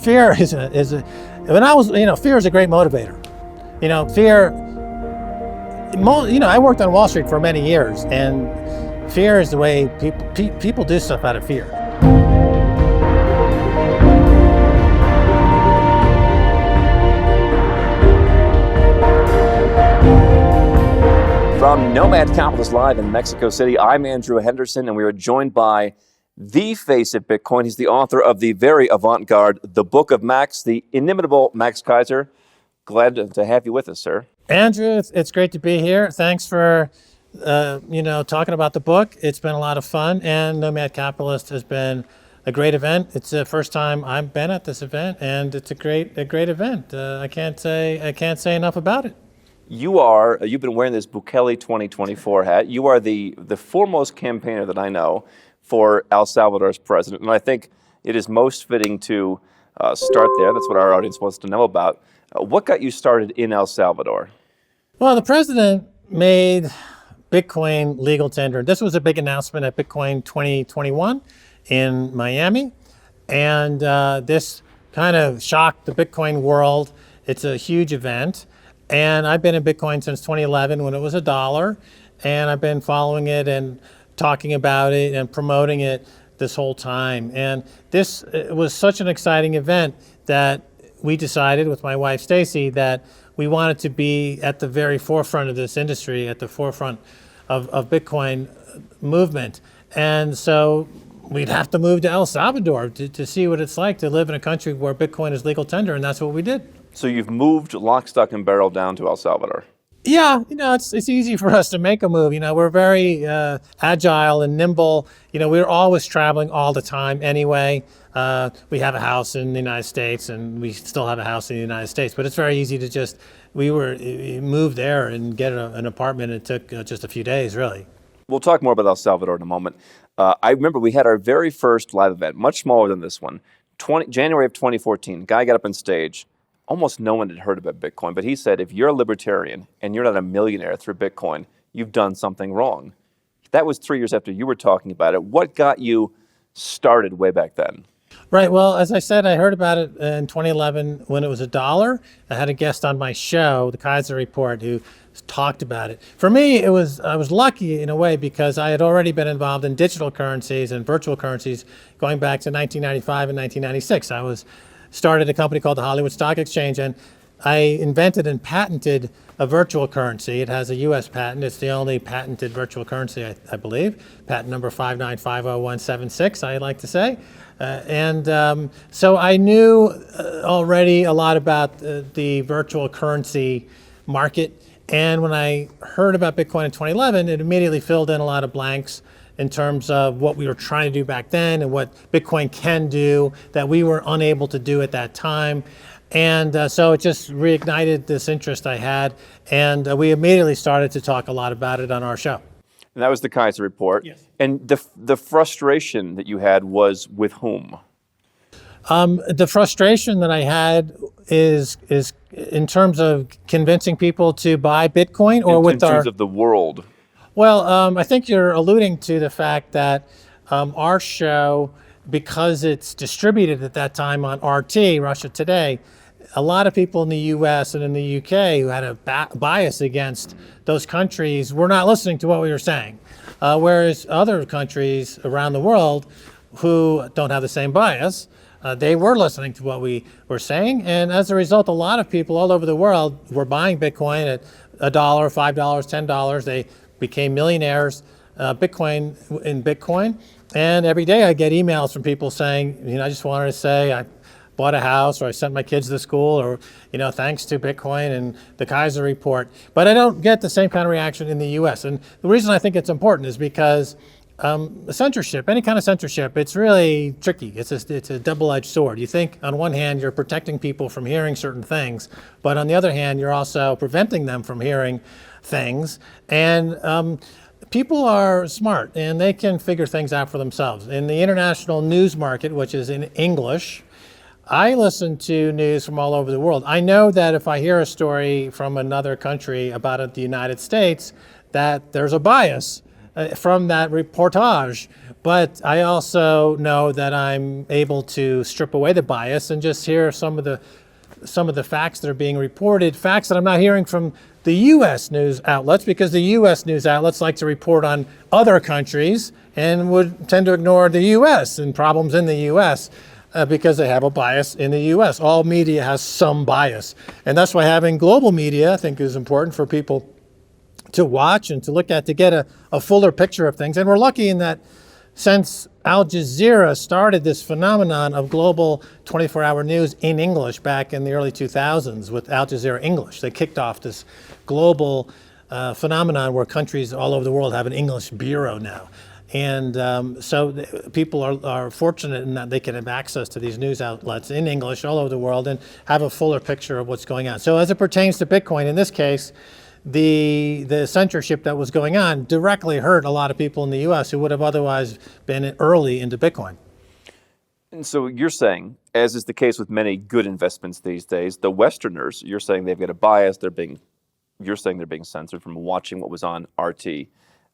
fear fear is a great motivator. I worked on Wall Street for many years, and fear is the way people do stuff out of fear. From Nomad Capitalist Live in Mexico City, I'm Andrew Henderson, and we are joined by the face of Bitcoin. He's the author of the very avant-garde The Book of Max, the inimitable Max Keiser. Glad to have you with us, sir. Andrew, it's great to be here. Thanks for talking about the book. It's been a lot of fun, and Nomad Capitalist has been a great event. It's the first time I've been at this event, and it's a great event. I can't say enough about it. You've been wearing this Bukele 2024 hat. You are the foremost campaigner that I know for El Salvador's president, and I think it is most fitting to start there. That's what our audience wants to know about. What got you started in El Salvador? Well, the president made Bitcoin legal tender. This was a big announcement at Bitcoin 2021 in Miami, and this kind of shocked the Bitcoin world. It's a huge event. And I've been in Bitcoin since 2011 when it was $1, and I've been following it and talking about it and promoting it this whole time. And this was such an exciting event that we decided with my wife Stacy that we wanted to be at the very forefront of this industry, at the forefront of Bitcoin movement. And so we'd have to move to El Salvador to see what it's like to live in a country where Bitcoin is legal tender, and that's what we did. So you've moved lock, stock, and barrel down to El Salvador. Yeah, it's easy for us to make a move. We're very agile and nimble. We're always traveling all the time anyway. We have a house in the United States, and we still have a house in the United States. But it's very easy to move there and get an apartment. It took just a few days, really. We'll talk more about El Salvador in a moment. I remember we had our very first live event, much smaller than this one, January of 2014. Guy got up on stage. Almost no one had heard about Bitcoin, but he said, if you're a libertarian and you're not a millionaire through Bitcoin, you've done something wrong. That was 3 years after you were talking about it. What got you started way back then? Right. Well, as I said, I heard about it in 2011 when it was $1. I had a guest on my show, The Keiser Report, who talked about it. For me, I was lucky in a way because I had already been involved in digital currencies and virtual currencies going back to 1995 and 1996. I started a company called the Hollywood Stock Exchange, and I invented and patented a virtual currency. It has a U.S. patent. It's the only patented virtual currency, I believe. Patent number 5950176, I like to say. So I knew already a lot about the virtual currency market. And when I heard about Bitcoin in 2011, it immediately filled in a lot of blanks in terms of what we were trying to do back then and what Bitcoin can do that we were unable to do at that time. And so it just reignited this interest I had. And we immediately started to talk a lot about it on our show. And that was the Keiser Report. Yes. And the frustration that you had was with whom? The frustration that I had is in terms of convincing people to buy Bitcoin or in terms of the world. Well, I think you're alluding to the fact that our show, because it's distributed at that time on RT, Russia Today, a lot of people in the US and in the UK who had a bias against those countries were not listening to what we were saying. Whereas other countries around the world who don't have the same bias, they were listening to what we were saying. And as a result, a lot of people all over the world were buying Bitcoin at $1, $5, $10. They became millionaires in Bitcoin. And every day I get emails from people saying, I just wanted to say I bought a house, or I sent my kids to school, or, thanks to Bitcoin and the Keiser Report. But I don't get the same kind of reaction in the US. And the reason I think it's important is because censorship, any kind of censorship, it's really tricky. It's a double-edged sword. You think on one hand you're protecting people from hearing certain things, but on the other hand you're also preventing them from hearing things. And people are smart and they can figure things out for themselves. In the international news market, which is in English, I listen to news from all over the world. I know that if I hear a story from another country about the United States, that there's a bias from that reportage. But I also know that I'm able to strip away the bias and just hear some of the facts that are being reported, facts that I'm not hearing from the U.S. news outlets, because the U.S. news outlets like to report on other countries and would tend to ignore the U.S. and problems in the U.S. Because they have a bias in the U.S. All media has some bias. And that's why having global media, I think, is important for people to watch and to look at, to get a fuller picture of things. And we're lucky in that since Al Jazeera started this phenomenon of global 24-hour news in English back in the early 2000s with Al Jazeera English, they kicked off this global phenomenon where countries all over the world have an English bureau now. And so people are fortunate in that they can have access to these news outlets in English all over the world and have a fuller picture of what's going on. So as it pertains to Bitcoin, in this case, the censorship that was going on directly hurt a lot of people in the U.S. who would have otherwise been early into Bitcoin. And so you're saying, as is the case with many good investments these days, the Westerners, you're saying they've got a bias, you're saying they're being censored from watching what was on RT.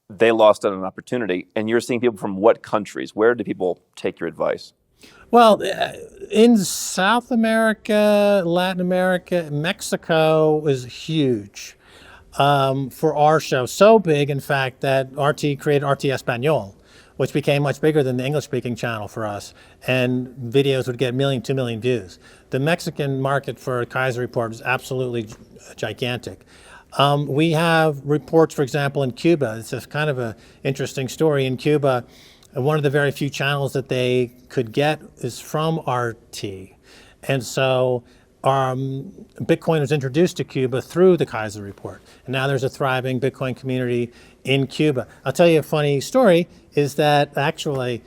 They lost out on an opportunity, and you're seeing people from what countries? Where do people take your advice? Well, in South America, Latin America, Mexico is huge. For our show. So big, in fact, that RT created RT Espanol, which became much bigger than the English-speaking channel for us, and videos would get 1 million, 2 million views. The Mexican market for Keiser Report is absolutely gigantic. We have reports, for example, in Cuba. It's a kind of an interesting story. In Cuba, one of the very few channels that they could get is from RT. And so Bitcoin was introduced to Cuba through the Keiser Report. And now there's a thriving Bitcoin community in Cuba. I'll tell you a funny story is that actually,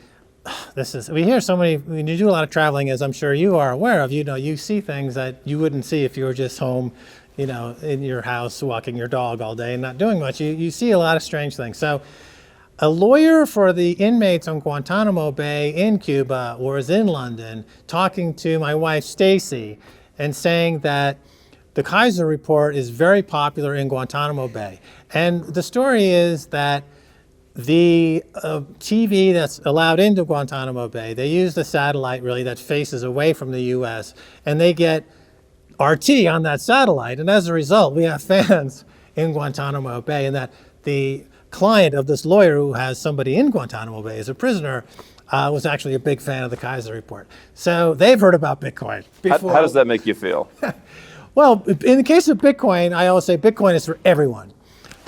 we hear so many, when you do a lot of traveling, as I'm sure you are aware of, you see things that you wouldn't see if you were just home, in your house walking your dog all day and not doing much. You see a lot of strange things. So a lawyer for the inmates on Guantanamo Bay in Cuba was in London talking to my wife, Stacy, and saying that the Keiser Report is very popular in Guantanamo Bay. And the story is that the TV that's allowed into Guantanamo Bay, they use the satellite really that faces away from the US, and they get RT on that satellite. And as a result, we have fans in Guantanamo Bay, and that the client of this lawyer who has somebody in Guantanamo Bay as a prisoner was actually a big fan of the Keiser Report. So they've heard about Bitcoin before. How does that make you feel? Well, in the case of Bitcoin, I always say Bitcoin is for everyone.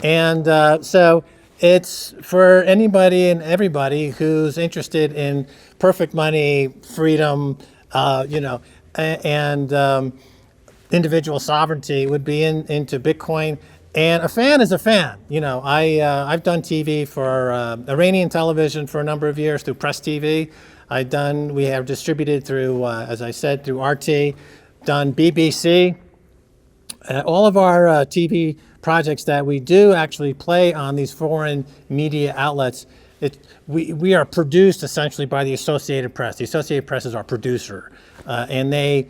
And so it's for anybody and everybody who's interested in perfect money, freedom, and individual sovereignty would be into Bitcoin. And a fan is a fan. I've done TV for Iranian television for a number of years through Press TV. We have distributed through, as I said, through RT, done BBC. All of our TV projects that we do actually play on these foreign media outlets. We are produced essentially by the Associated Press. The Associated Press is our producer, and they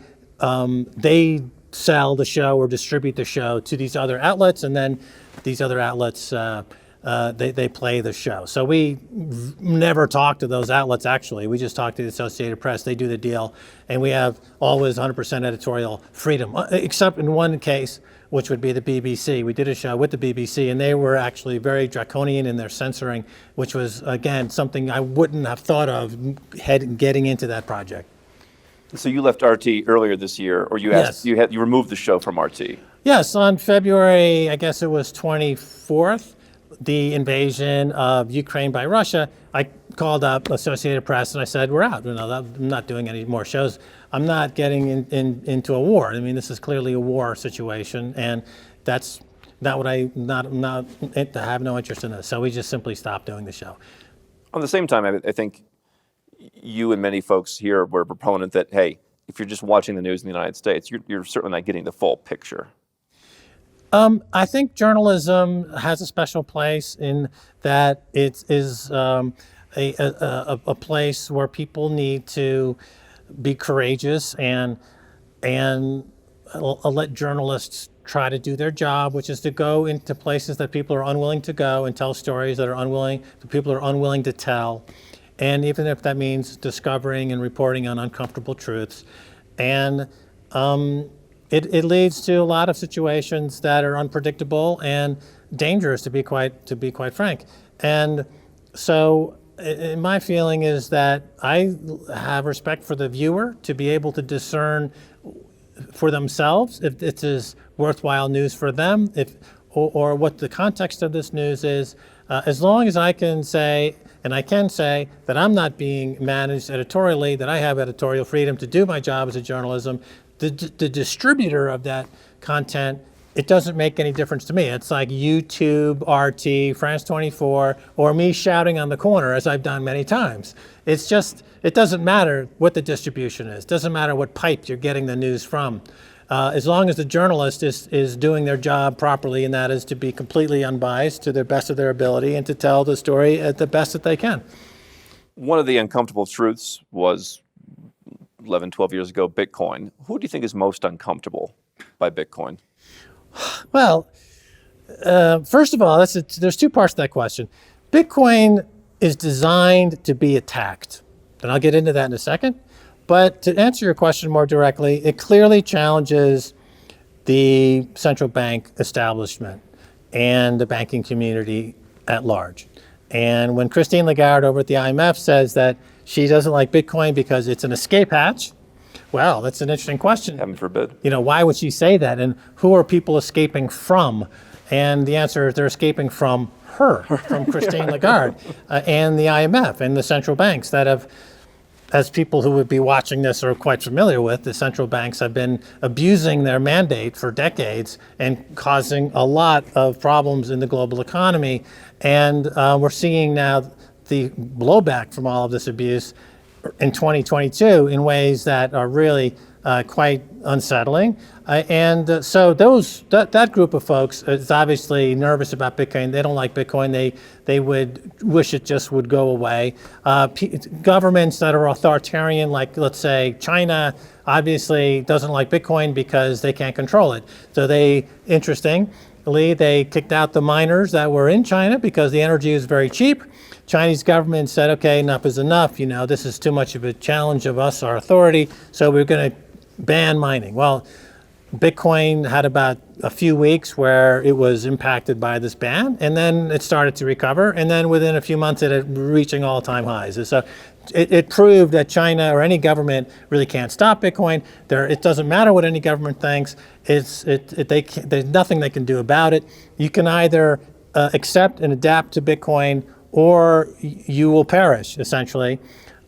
sell the show or distribute the show to these other outlets, and then these other outlets they play the show. So we never talk to those outlets. Actually, we just talk to the Associated Press. They do the deal, and we have always 100% editorial freedom, except in one case, which would be the BBC. We did a show with the BBC, and they were actually very draconian in their censoring, which was again something I wouldn't have thought of getting into that project. So you left RT earlier this year, or you removed the show from RT? Yes, on February, I guess it was 24th, the invasion of Ukraine by Russia. I called up Associated Press and I said, "We're out. I'm not doing any more shows. I'm not getting into a war. I mean, this is clearly a war situation, and that's not what I have no interest in this." So we just simply stopped doing the show. On the same time, I think you and many folks here were a proponent that, hey, if you're just watching the news in the United States, you're certainly not getting the full picture. I think journalism has a special place in that it is a place where people need to be courageous and let journalists try to do their job, which is to go into places that people are unwilling to go and tell stories that people are unwilling to tell. And even if that means discovering and reporting on uncomfortable truths. And it leads to a lot of situations that are unpredictable and dangerous, to be quite frank. And so my feeling is that I have respect for the viewer to be able to discern for themselves if it is worthwhile news for them, or what the context of this news is, as long as I can say, and I can say that I'm not being managed editorially, that I have editorial freedom to do my job as a journalism. The distributor of that content, it doesn't make any difference to me. It's like YouTube, RT, France 24, or me shouting on the corner, as I've done many times. It's just, it doesn't matter what the distribution is. It doesn't matter what pipe you're getting the news from. As long as the journalist is doing their job properly, and that is to be completely unbiased to the best of their ability and to tell the story at the best that they can. One of the uncomfortable truths was 11, 12 years ago, Bitcoin. Who do you think is most uncomfortable by Bitcoin? Well, first of all, there's two parts to that question. Bitcoin is designed to be attacked, and I'll get into that in a second. But to answer your question more directly, it clearly challenges the central bank establishment and the banking community at large. And when Christine Lagarde over at the IMF says that she doesn't like Bitcoin because it's an escape hatch, well, that's an interesting question. Heaven forbid. Why would she say that? And who are people escaping from? And the answer is they're escaping from her, from Christine Lagarde, and the IMF and the central banks that have, as people who would be watching this are quite familiar with, the central banks have been abusing their mandate for decades and causing a lot of problems in the global economy. And we're seeing now the blowback from all of this abuse in 2022 in ways that are really quite unsettling. So that group of folks is obviously nervous about Bitcoin. They don't like Bitcoin. They would wish it just would go away. Governments that are authoritarian, like let's say China, obviously doesn't like Bitcoin because they can't control it. So interestingly, they kicked out the miners that were in China because the energy is very cheap. Chinese government said, okay, enough is enough. This is too much of a challenge of us, our authority. So we're going to ban mining. Well, Bitcoin had about a few weeks where it was impacted by this ban, and then it started to recover. And then within a few months, it had reaching all-time highs. And so it proved that China or any government really can't stop Bitcoin. It doesn't matter what any government thinks. There's nothing they can do about it. You can either accept and adapt to Bitcoin, or you will perish, essentially.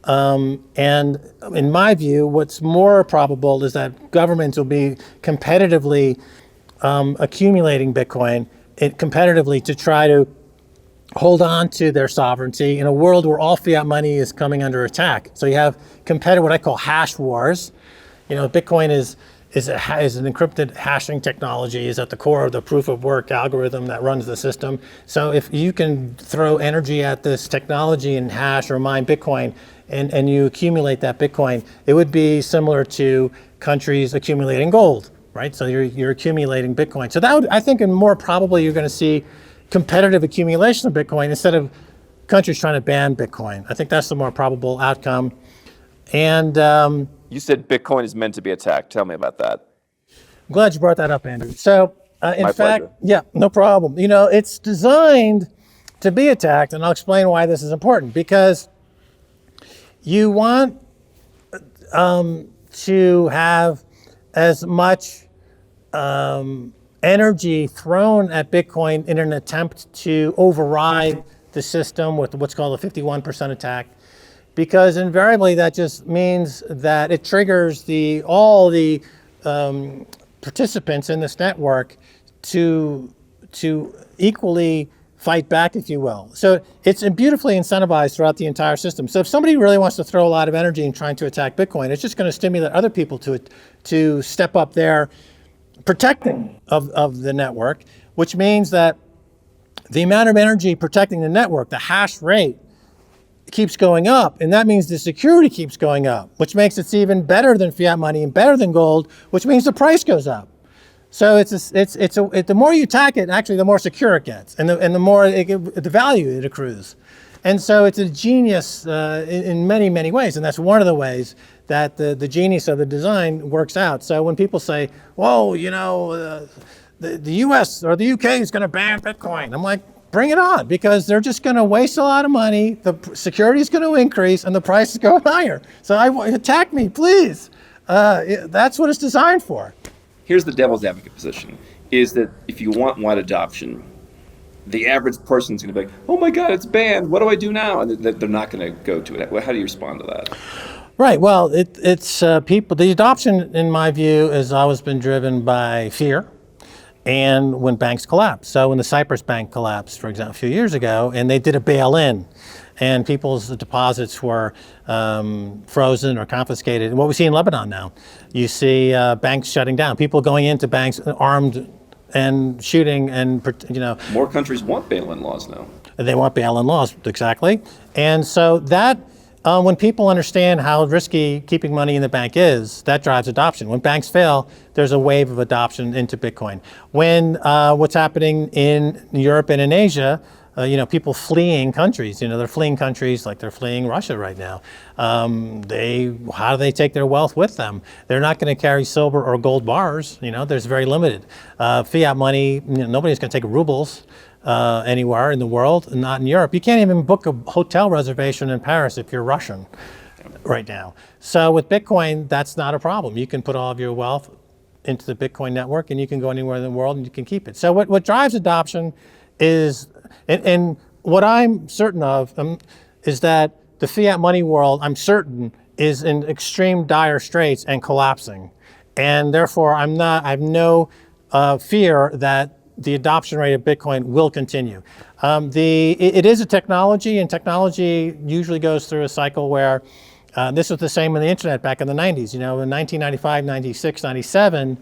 And in my view, what's more probable is that governments will be competitively accumulating Bitcoin competitively to try to hold on to their sovereignty in a world where all fiat money is coming under attack. So you have what I call hash wars. Bitcoin is an encrypted hashing technology, is at the core of the proof of work algorithm that runs the system. So if you can throw energy at this technology and hash or mine Bitcoin, and you accumulate that Bitcoin, it would be similar to countries accumulating gold, right? So you're accumulating Bitcoin. So I think, and more probably, you're going to see competitive accumulation of Bitcoin instead of countries trying to ban Bitcoin. I think that's the more probable outcome. And you said Bitcoin is meant to be attacked. Tell me about that. I'm glad you brought that up, Andrew. So in My fact, pleasure. Yeah, no problem. It's designed to be attacked, and I'll explain why this is important. Because you want to have as much energy thrown at Bitcoin in an attempt to override the system with what's called a 51% attack, because invariably that just means that it triggers all the participants in this network to equally fight back, if you will. So it's beautifully incentivized throughout the entire system. So if somebody really wants to throw a lot of energy in trying to attack Bitcoin, it's just going to stimulate other people to step up their protecting of the network, which means that the amount of energy protecting the network, the hash rate, keeps going up, and that means the security keeps going up, which makes it even better than fiat money and better than gold, which means the price goes up. So the more you attack it, actually, the more secure it gets, and the more the value it accrues. And so it's a genius in many, many ways, and that's one of the ways that the genius of the design works out. So when people say, "Whoa, the U.S. or the U.K. is going to ban Bitcoin," I'm like, bring it on, because they're just going to waste a lot of money. The security is going to increase, and the price is going higher. So attack me, please. That's what it's designed for. Here's the devil's advocate position, is that if you want wide adoption, the average person's going to be like, oh my God, it's banned. What do I do now? And they're not going to go to it. How do you respond to that? Right. Well, it's people. The adoption, in my view, has always been driven by fear, and when banks collapse. So when the Cyprus Bank collapsed, for example, a few years ago, and they did a bail-in, and people's deposits were frozen or confiscated. And what we see in Lebanon now, you see banks shutting down, people going into banks armed and shooting, and more countries want bail-in laws now. They want bail-in laws, exactly. And so that, when people understand how risky keeping money in the bank is, that drives adoption. When banks fail, there's a wave of adoption into Bitcoin. When what's happening in Europe and in Asia, people fleeing countries, they're fleeing countries like they're fleeing Russia right now. How do they take their wealth with them? They're not going to carry silver or gold bars. There's very limited. Fiat money, nobody's going to take rubles anywhere in the world, not in Europe. You can't even book a hotel reservation in Paris if you're Russian right now. So with Bitcoin, that's not a problem. You can put all of your wealth into the Bitcoin network, and you can go anywhere in the world and you can keep it. So what drives adoption is, and what I'm certain of is that the fiat money world, I'm certain, is in extreme dire straits and collapsing. And therefore, I have no fear that the adoption rate of Bitcoin will continue. It is a technology, and technology usually goes through a cycle where this was the same in the internet back in the 90s. In 1995, 96, 97,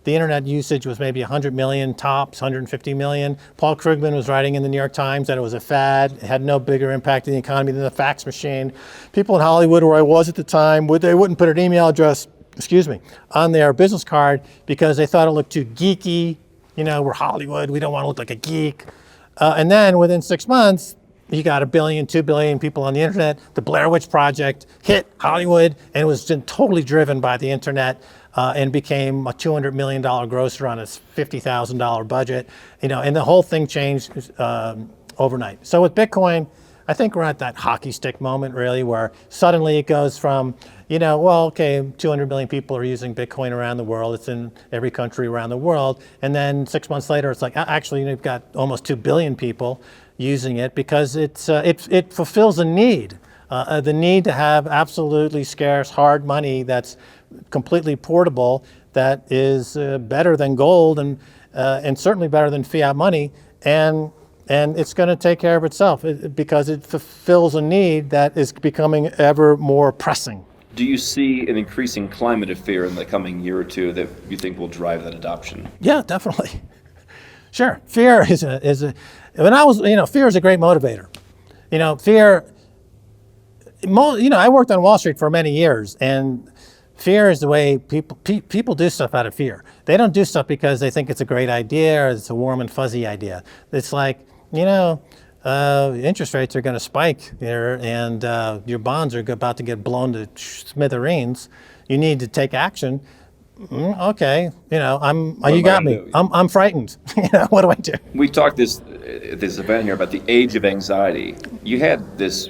the internet usage was maybe 100 million tops, 150 million. Paul Krugman was writing in the New York Times that it was a fad. It had no bigger impact in the economy than the fax machine. People in Hollywood, where I was at the time, they wouldn't put an email address, on their business card because they thought it looked too geeky. We're Hollywood, we don't want to look like a geek. And then within 6 months, you got 1 billion, 2 billion people on the internet. The Blair Witch Project hit Hollywood, and it was totally driven by the internet. And became a $200 million grosser on a $50,000 budget, and the whole thing changed overnight. So with Bitcoin, I think we're at that hockey stick moment, really, where suddenly it goes from, 200 million people are using Bitcoin around the world. It's in every country around the world. And then 6 months later, it's like, actually, you've got almost 2 billion people using it because it fulfills a need. The need to have absolutely scarce, hard money that's completely portable, that is better than gold and certainly better than fiat money, and it's going to take care of itself because it fulfills a need that is becoming ever more pressing. Do you see an increasing climate of fear in the coming year or two that you think will drive that adoption? Yeah, definitely. Sure, fear is a fear is a great motivator. Fear. I worked on Wall Street for many years, and fear is the way people do stuff out of fear. They don't do stuff because they think it's a great idea or it's a warm and fuzzy idea. It's like, interest rates are going to spike here, and your bonds are about to get blown to smithereens. You need to take action. Okay, you got me. I'm frightened. What do I do? We talked this event here about the age of anxiety. You had this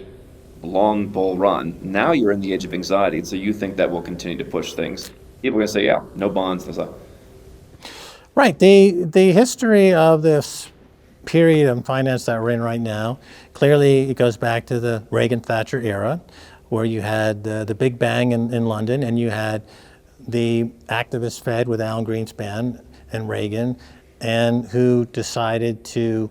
long bull run. Now you're in the age of anxiety, and so you think that will continue to push things. People are going to say, yeah, no bonds. Right. The history of this period of finance that we're in right now, clearly it goes back to the Reagan-Thatcher era, where you had the Big Bang in London, and you had the activist Fed with Alan Greenspan and Reagan, and who decided to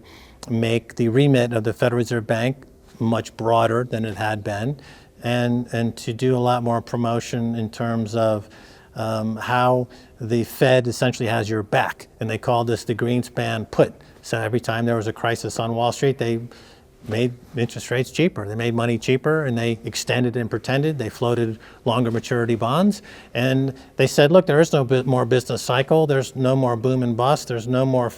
make the remit of the Federal Reserve Bank much broader than it had been, and to do a lot more promotion in terms of how the Fed essentially has your back. And they called this the Greenspan put. So every time there was a crisis on Wall Street, they made interest rates cheaper. They made money cheaper, and they extended and pretended. They floated longer maturity bonds, and they said, look, there is no more business cycle. There's no more boom and bust. There's no more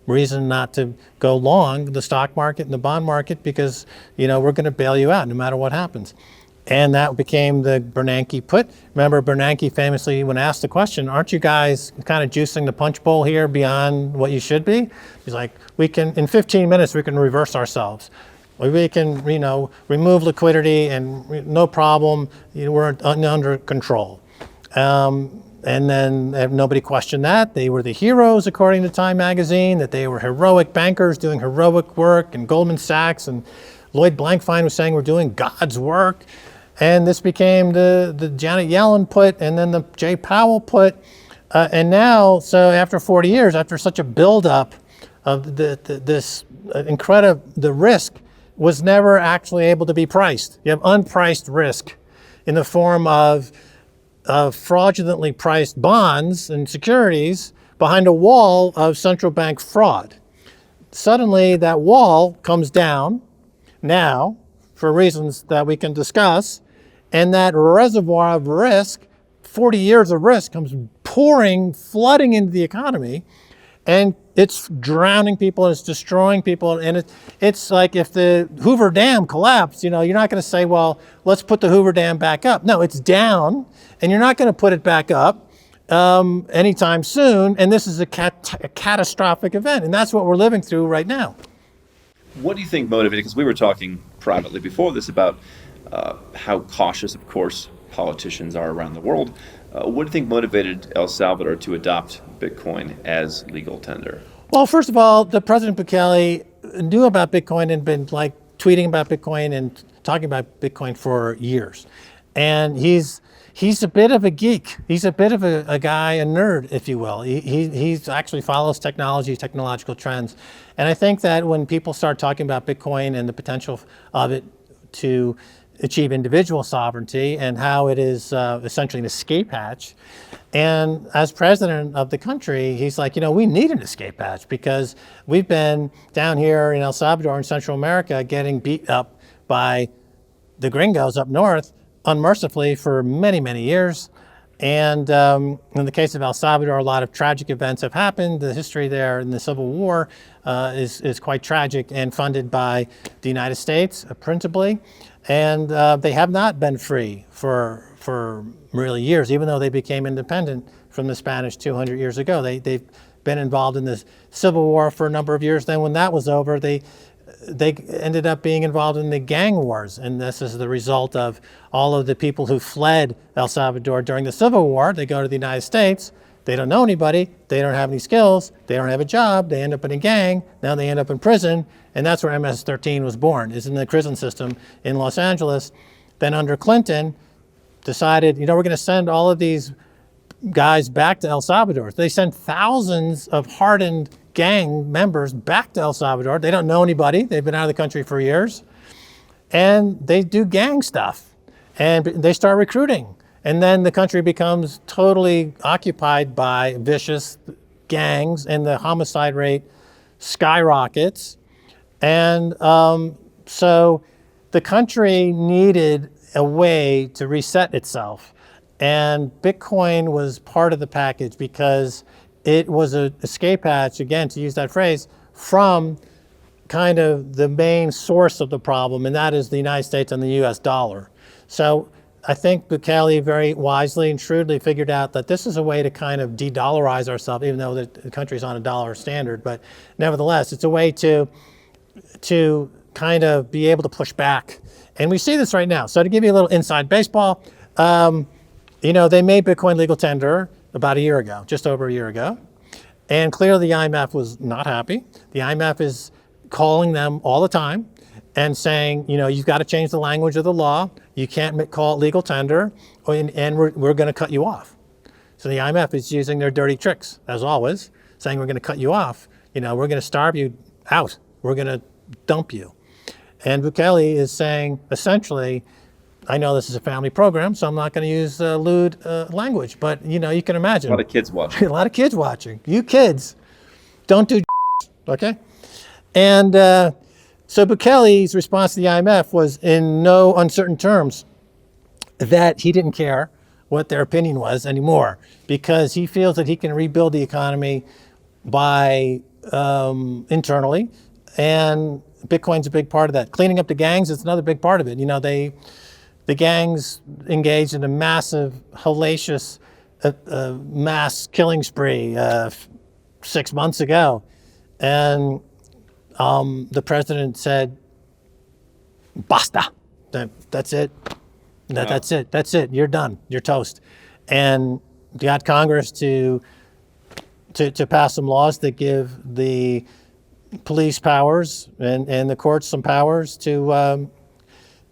reason not to go long the stock market and the bond market, because we're going to bail you out no matter what happens. And that became the Bernanke put. Remember, Bernanke famously, when asked the question, aren't you guys kind of juicing the punch bowl here beyond what you should be? He's like, we can, in 15 minutes, we can reverse ourselves. We can, remove liquidity and no problem, we're under control. And then nobody questioned that. They were the heroes, according to Time magazine, that they were heroic bankers doing heroic work, and Goldman Sachs and Lloyd Blankfein was saying we're doing God's work. And this became the Janet Yellen put, and then the Jay Powell put. And now, so after 40 years, after such a buildup of this incredible, the risk was never actually able to be priced. You have unpriced risk in the form of fraudulently priced bonds and securities behind a wall of central bank fraud. Suddenly, that wall comes down now, for reasons that we can discuss, and that reservoir of risk, 40 years of risk, comes flooding into the economy, and it's drowning people, it's destroying people, and it's like if the Hoover Dam collapsed, you're not going to say, well, let's put the Hoover Dam back up. No, it's down, and you're not going to put it back up anytime soon, and this is a catastrophic event, and that's what we're living through right now. What do you think motivated, because we were talking privately before this about how cautious, of course, politicians are around the world. What do you think motivated El Salvador to adopt Bitcoin as legal tender? Well, first of all, the President Bukele knew about Bitcoin and been tweeting about Bitcoin and talking about Bitcoin for years. And he's a bit of a geek. He's a bit of a guy, a nerd, if you will. He actually follows technological trends. And I think that when people start talking about Bitcoin and the potential of it to achieve individual sovereignty and how it is essentially an escape hatch, and as president of the country, he's like, we need an escape hatch because we've been down here in El Salvador in Central America getting beat up by the gringos up north unmercifully for many, many years. And in the case of El Salvador, a lot of tragic events have happened. The history there in the Civil War is quite tragic and funded by the United States, principally. And they have not been free for really years, even though they became independent from the Spanish 200 years ago. They've been involved in the Civil War for a number of years. Then when that was over, they ended up being involved in the gang wars. And this is the result of all of the people who fled El Salvador during the Civil War. They go to the United States. They don't know anybody. They don't have any skills. They don't have a job. They end up in a gang. Now they end up in prison. And that's where MS-13 was born, is in the prison system in Los Angeles. Then under Clinton, decided, we're going to send all of these guys back to El Salvador. They sent thousands of hardened gang members back to El Salvador. They don't know anybody. They've been out of the country for years. And they do gang stuff. And they start recruiting. And then the country becomes totally occupied by vicious gangs, and the homicide rate skyrockets. And so the country needed a way to reset itself. And Bitcoin was part of the package because it was an escape hatch, again, to use that phrase, from kind of the main source of the problem, and that is the United States and the US dollar. So I think Bukele very wisely and shrewdly figured out that this is a way to kind of de-dollarize ourselves, even though the country's on a dollar standard. But nevertheless, it's a way to kind of be able to push back. And we see this right now. So to give you a little inside baseball, they made Bitcoin legal tender about a year ago, just over a year ago. And clearly the IMF was not happy. The IMF is calling them all the time and saying, you've got to change the language of the law. You can't call it legal tender, and we're going to cut you off. So the IMF is using their dirty tricks, as always, saying we're going to cut you off. We're going to starve you out. We're going to dump you. And Bukele is saying, essentially, I know this is a family program, so I'm not going to use lewd language, but you can imagine. A lot of kids watching. A lot of kids watching. You kids, don't do okay? And So Bukele's response to the IMF was in no uncertain terms that he didn't care what their opinion was anymore, because he feels that he can rebuild the economy by internally, and Bitcoin's a big part of that. Cleaning up the gangs is another big part of it. The gangs engaged in a massive, hellacious mass killing spree 6 months ago, and the president said, "Basta, that's it. That's it. You're done. You're toast." And got Congress to pass some laws that give the police powers and the courts some powers to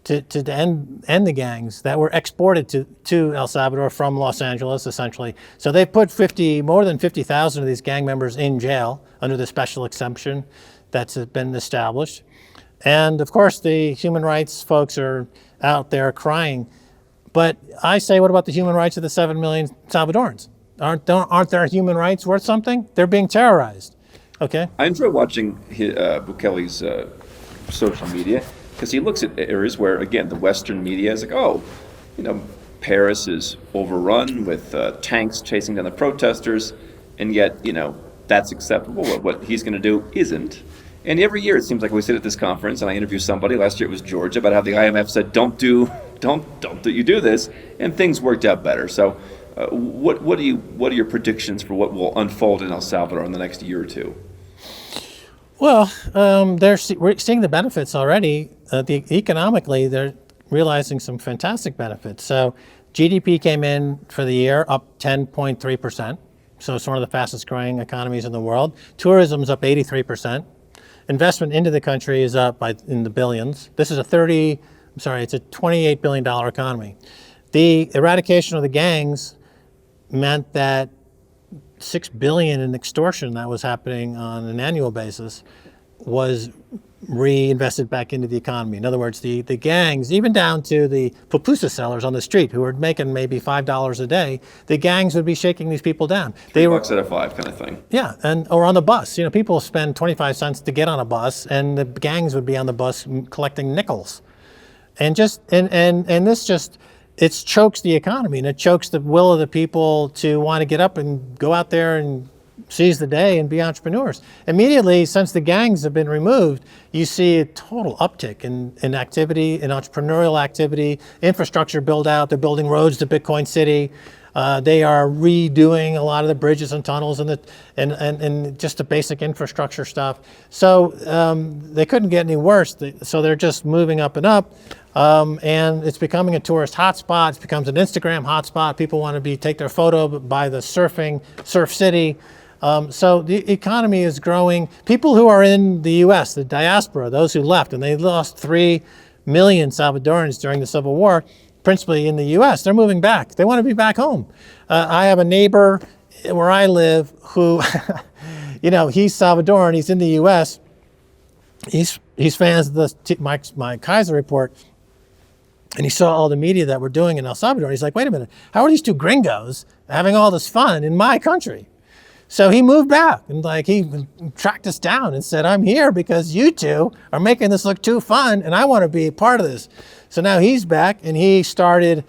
end the gangs that were exported to El Salvador from Los Angeles, essentially. So they've put more than 50,000 of these gang members in jail under the special exemption that's been established. And of course, the human rights folks are out there crying. But I say, what about the human rights of the 7 million Salvadorans? Aren't their human rights worth something? They're being terrorized. Okay. I enjoy watching Bukele's social media, because he looks at areas where, again, the Western media is like, oh, Paris is overrun with tanks chasing down the protesters, and yet, that's acceptable. What he's going to do isn't. And every year it seems like we sit at this conference and I interview somebody. Last year it was Georgia, about how the IMF said, don't you do this, and things worked out better. So, what are your predictions for what will unfold in El Salvador in the next year or two? Well, we're seeing the benefits already. Economically, they're realizing some fantastic benefits. So GDP came in for the year up 10.3%. So it's one of the fastest growing economies in the world. Tourism's up 83%. Investment into the country is up in the billions. This is it's a $28 billion economy. The eradication of the gangs meant that $6 billion in extortion that was happening on an annual basis was reinvested back into the economy. In other words, the gangs, even down to the pupusa sellers on the street who were making maybe $5 a day, the gangs would be shaking these people down. They were $3 out of $5 kind of thing. Yeah, or on the bus. People spend 25 cents to get on a bus, and the gangs would be on the bus collecting nickels. And it chokes the economy, and it chokes the will of the people to want to get up and go out there and seize the day and be entrepreneurs. Immediately, since the gangs have been removed, you see a total uptick in activity, in entrepreneurial activity, infrastructure build out. They're building roads to Bitcoin City. They are redoing a lot of the bridges and tunnels and just the basic infrastructure stuff. So they couldn't get any worse. So they're just moving up and up. And it's becoming a tourist hotspot. It becomes an Instagram hotspot. People want to take their photo by the Surf City. So the economy is growing. People who are in the U.S., the diaspora, those who left, and they lost 3 million Salvadorans during the Civil War, principally in the U.S., they're moving back. They want to be back home. I have a neighbor where I live who, he's Salvadoran. He's in the U.S. He's fans of the Max Keiser report. And he saw all the media that we're doing in El Salvador. He's like, wait a minute, how are these two gringos having all this fun in my country? So he moved back, and he tracked us down and said, I'm here because you two are making this look too fun, and I want to be a part of this. So now he's back, and he started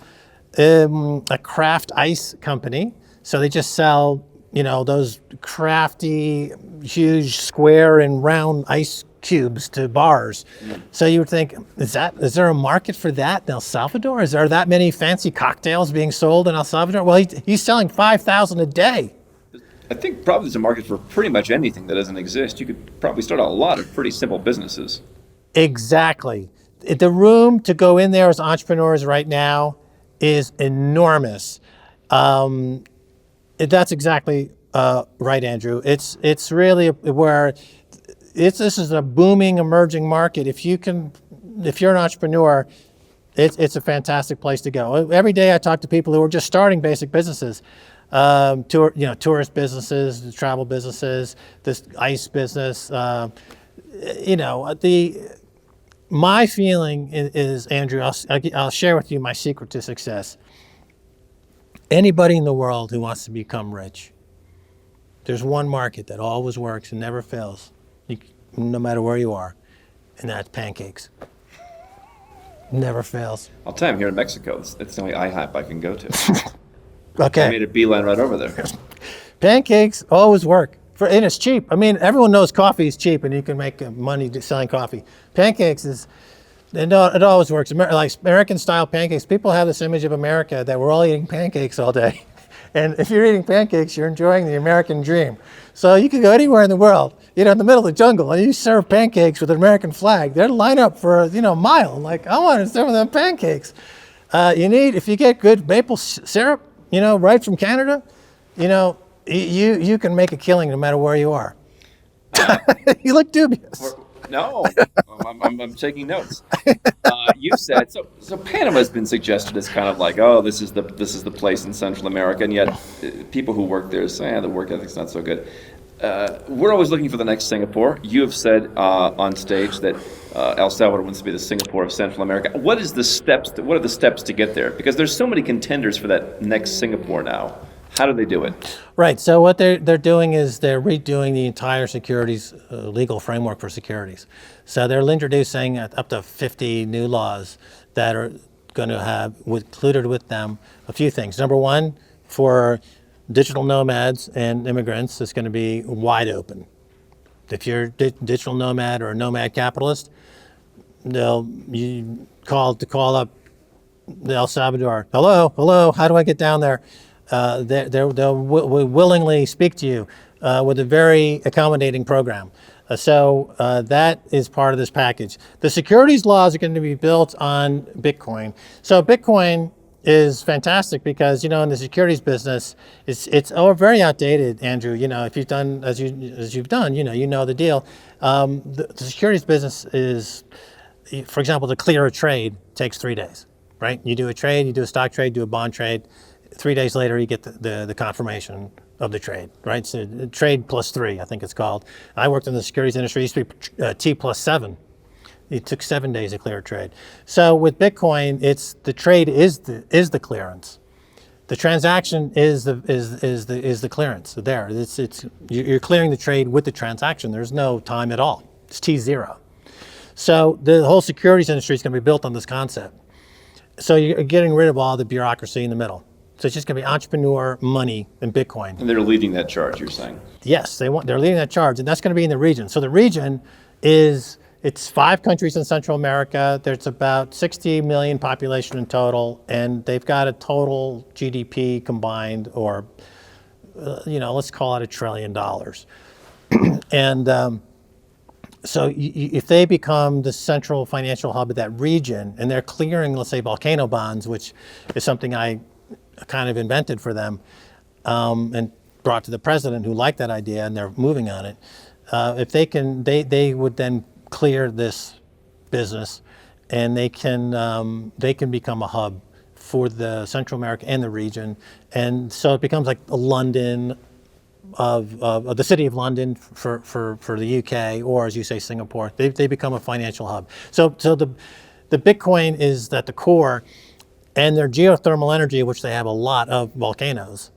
a craft ice company. So they just sell, those crafty, huge square and round ice cubes to bars. So you would think, is there a market for that in El Salvador? Is there that many fancy cocktails being sold in El Salvador? Well, he's selling 5,000 a day. I think probably there's a market for pretty much anything that doesn't exist. You could probably start a lot of pretty simple businesses. Exactly. The room to go in there as entrepreneurs right now is enormous. That's exactly right, Andrew. It's really where this is a booming, emerging market. If you're an entrepreneur, it's a fantastic place to go. Every day I talk to people who are just starting basic businesses. Tourist businesses, travel businesses, this ice business. My feeling is, Andrew, I'll share with you my secret to success. Anybody in the world who wants to become rich, there's one market that always works and never fails, no matter where you are, and that's pancakes. Never fails. I'll tell you, I'm here in Mexico. It's the only IHOP I can go to. Okay. I made a beeline right over there. Pancakes always work. And it's cheap. I mean, everyone knows coffee is cheap and you can make money selling coffee. Pancakes it always works. Like American style pancakes, people have this image of America that we're all eating pancakes all day. And if you're eating pancakes, you're enjoying the American dream. So you can go anywhere in the world, in the middle of the jungle, and you serve pancakes with an American flag. They'll line up for a mile. Like, I want some of them pancakes. If you get good maple syrup, right from Canada, you can make a killing no matter where you are. You look dubious. No, I'm taking notes. You said so. Panama has been suggested as kind of like, oh, this is the place in Central America, and yet people who work there say, the work ethic's not so good. We're always looking for the next Singapore. You have said on stage that El Salvador wants to be the Singapore of Central America. What are the steps to get there? Because there's so many contenders for that next Singapore now. How do they do it? Right. So what they're doing is they're redoing the entire securities legal framework for securities. So they're introducing up to 50 new laws that are going to have included with them a few things. Number one, for digital nomads and immigrants, it's going to be wide open. If you're a digital nomad or a nomad capitalist, you call up El Salvador. Hello, how do I get down there? They'll willingly speak to you with a very accommodating program. So that is part of this package. The securities laws are going to be built on Bitcoin. So Bitcoin is fantastic because, in the securities business, it's very outdated, Andrew. If you've done as you've done, you know the deal. The securities business is, for example, to clear a trade takes 3 days, right? You do a trade, you do a stock trade, do a bond trade. 3 days later, you get the confirmation of the trade, right? So trade plus 3, I think it's called. I worked in the securities industry. It used to be T plus 7. It took 7 days to clear a trade. So with Bitcoin, the trade is the clearance. The transaction is the clearance. There, you're clearing the trade with the transaction. There's no time at all. It's T0. So the whole securities industry is going to be built on this concept. So you're getting rid of all the bureaucracy in the middle. So it's just going to be entrepreneur money and Bitcoin. And they're leading that charge, you're saying? Yes, they're leading that charge, and that's going to be in the region. So the region it's 5 countries in Central America. There's about 60 million population in total, and they've got a total GDP combined, or let's call it $1 trillion. And so if they become the central financial hub of that region, and they're clearing, let's say, volcano bonds, which is something I kind of invented for them and brought to the president, who liked that idea, and they're moving on it. If they can, they would then clear this business, and they can become a hub for the Central America and the region, and so it becomes like a London of the city of London for the UK, or as you say, Singapore. They become a financial hub. So the Bitcoin is at the core. And their geothermal energy, which they have a lot of volcanoes,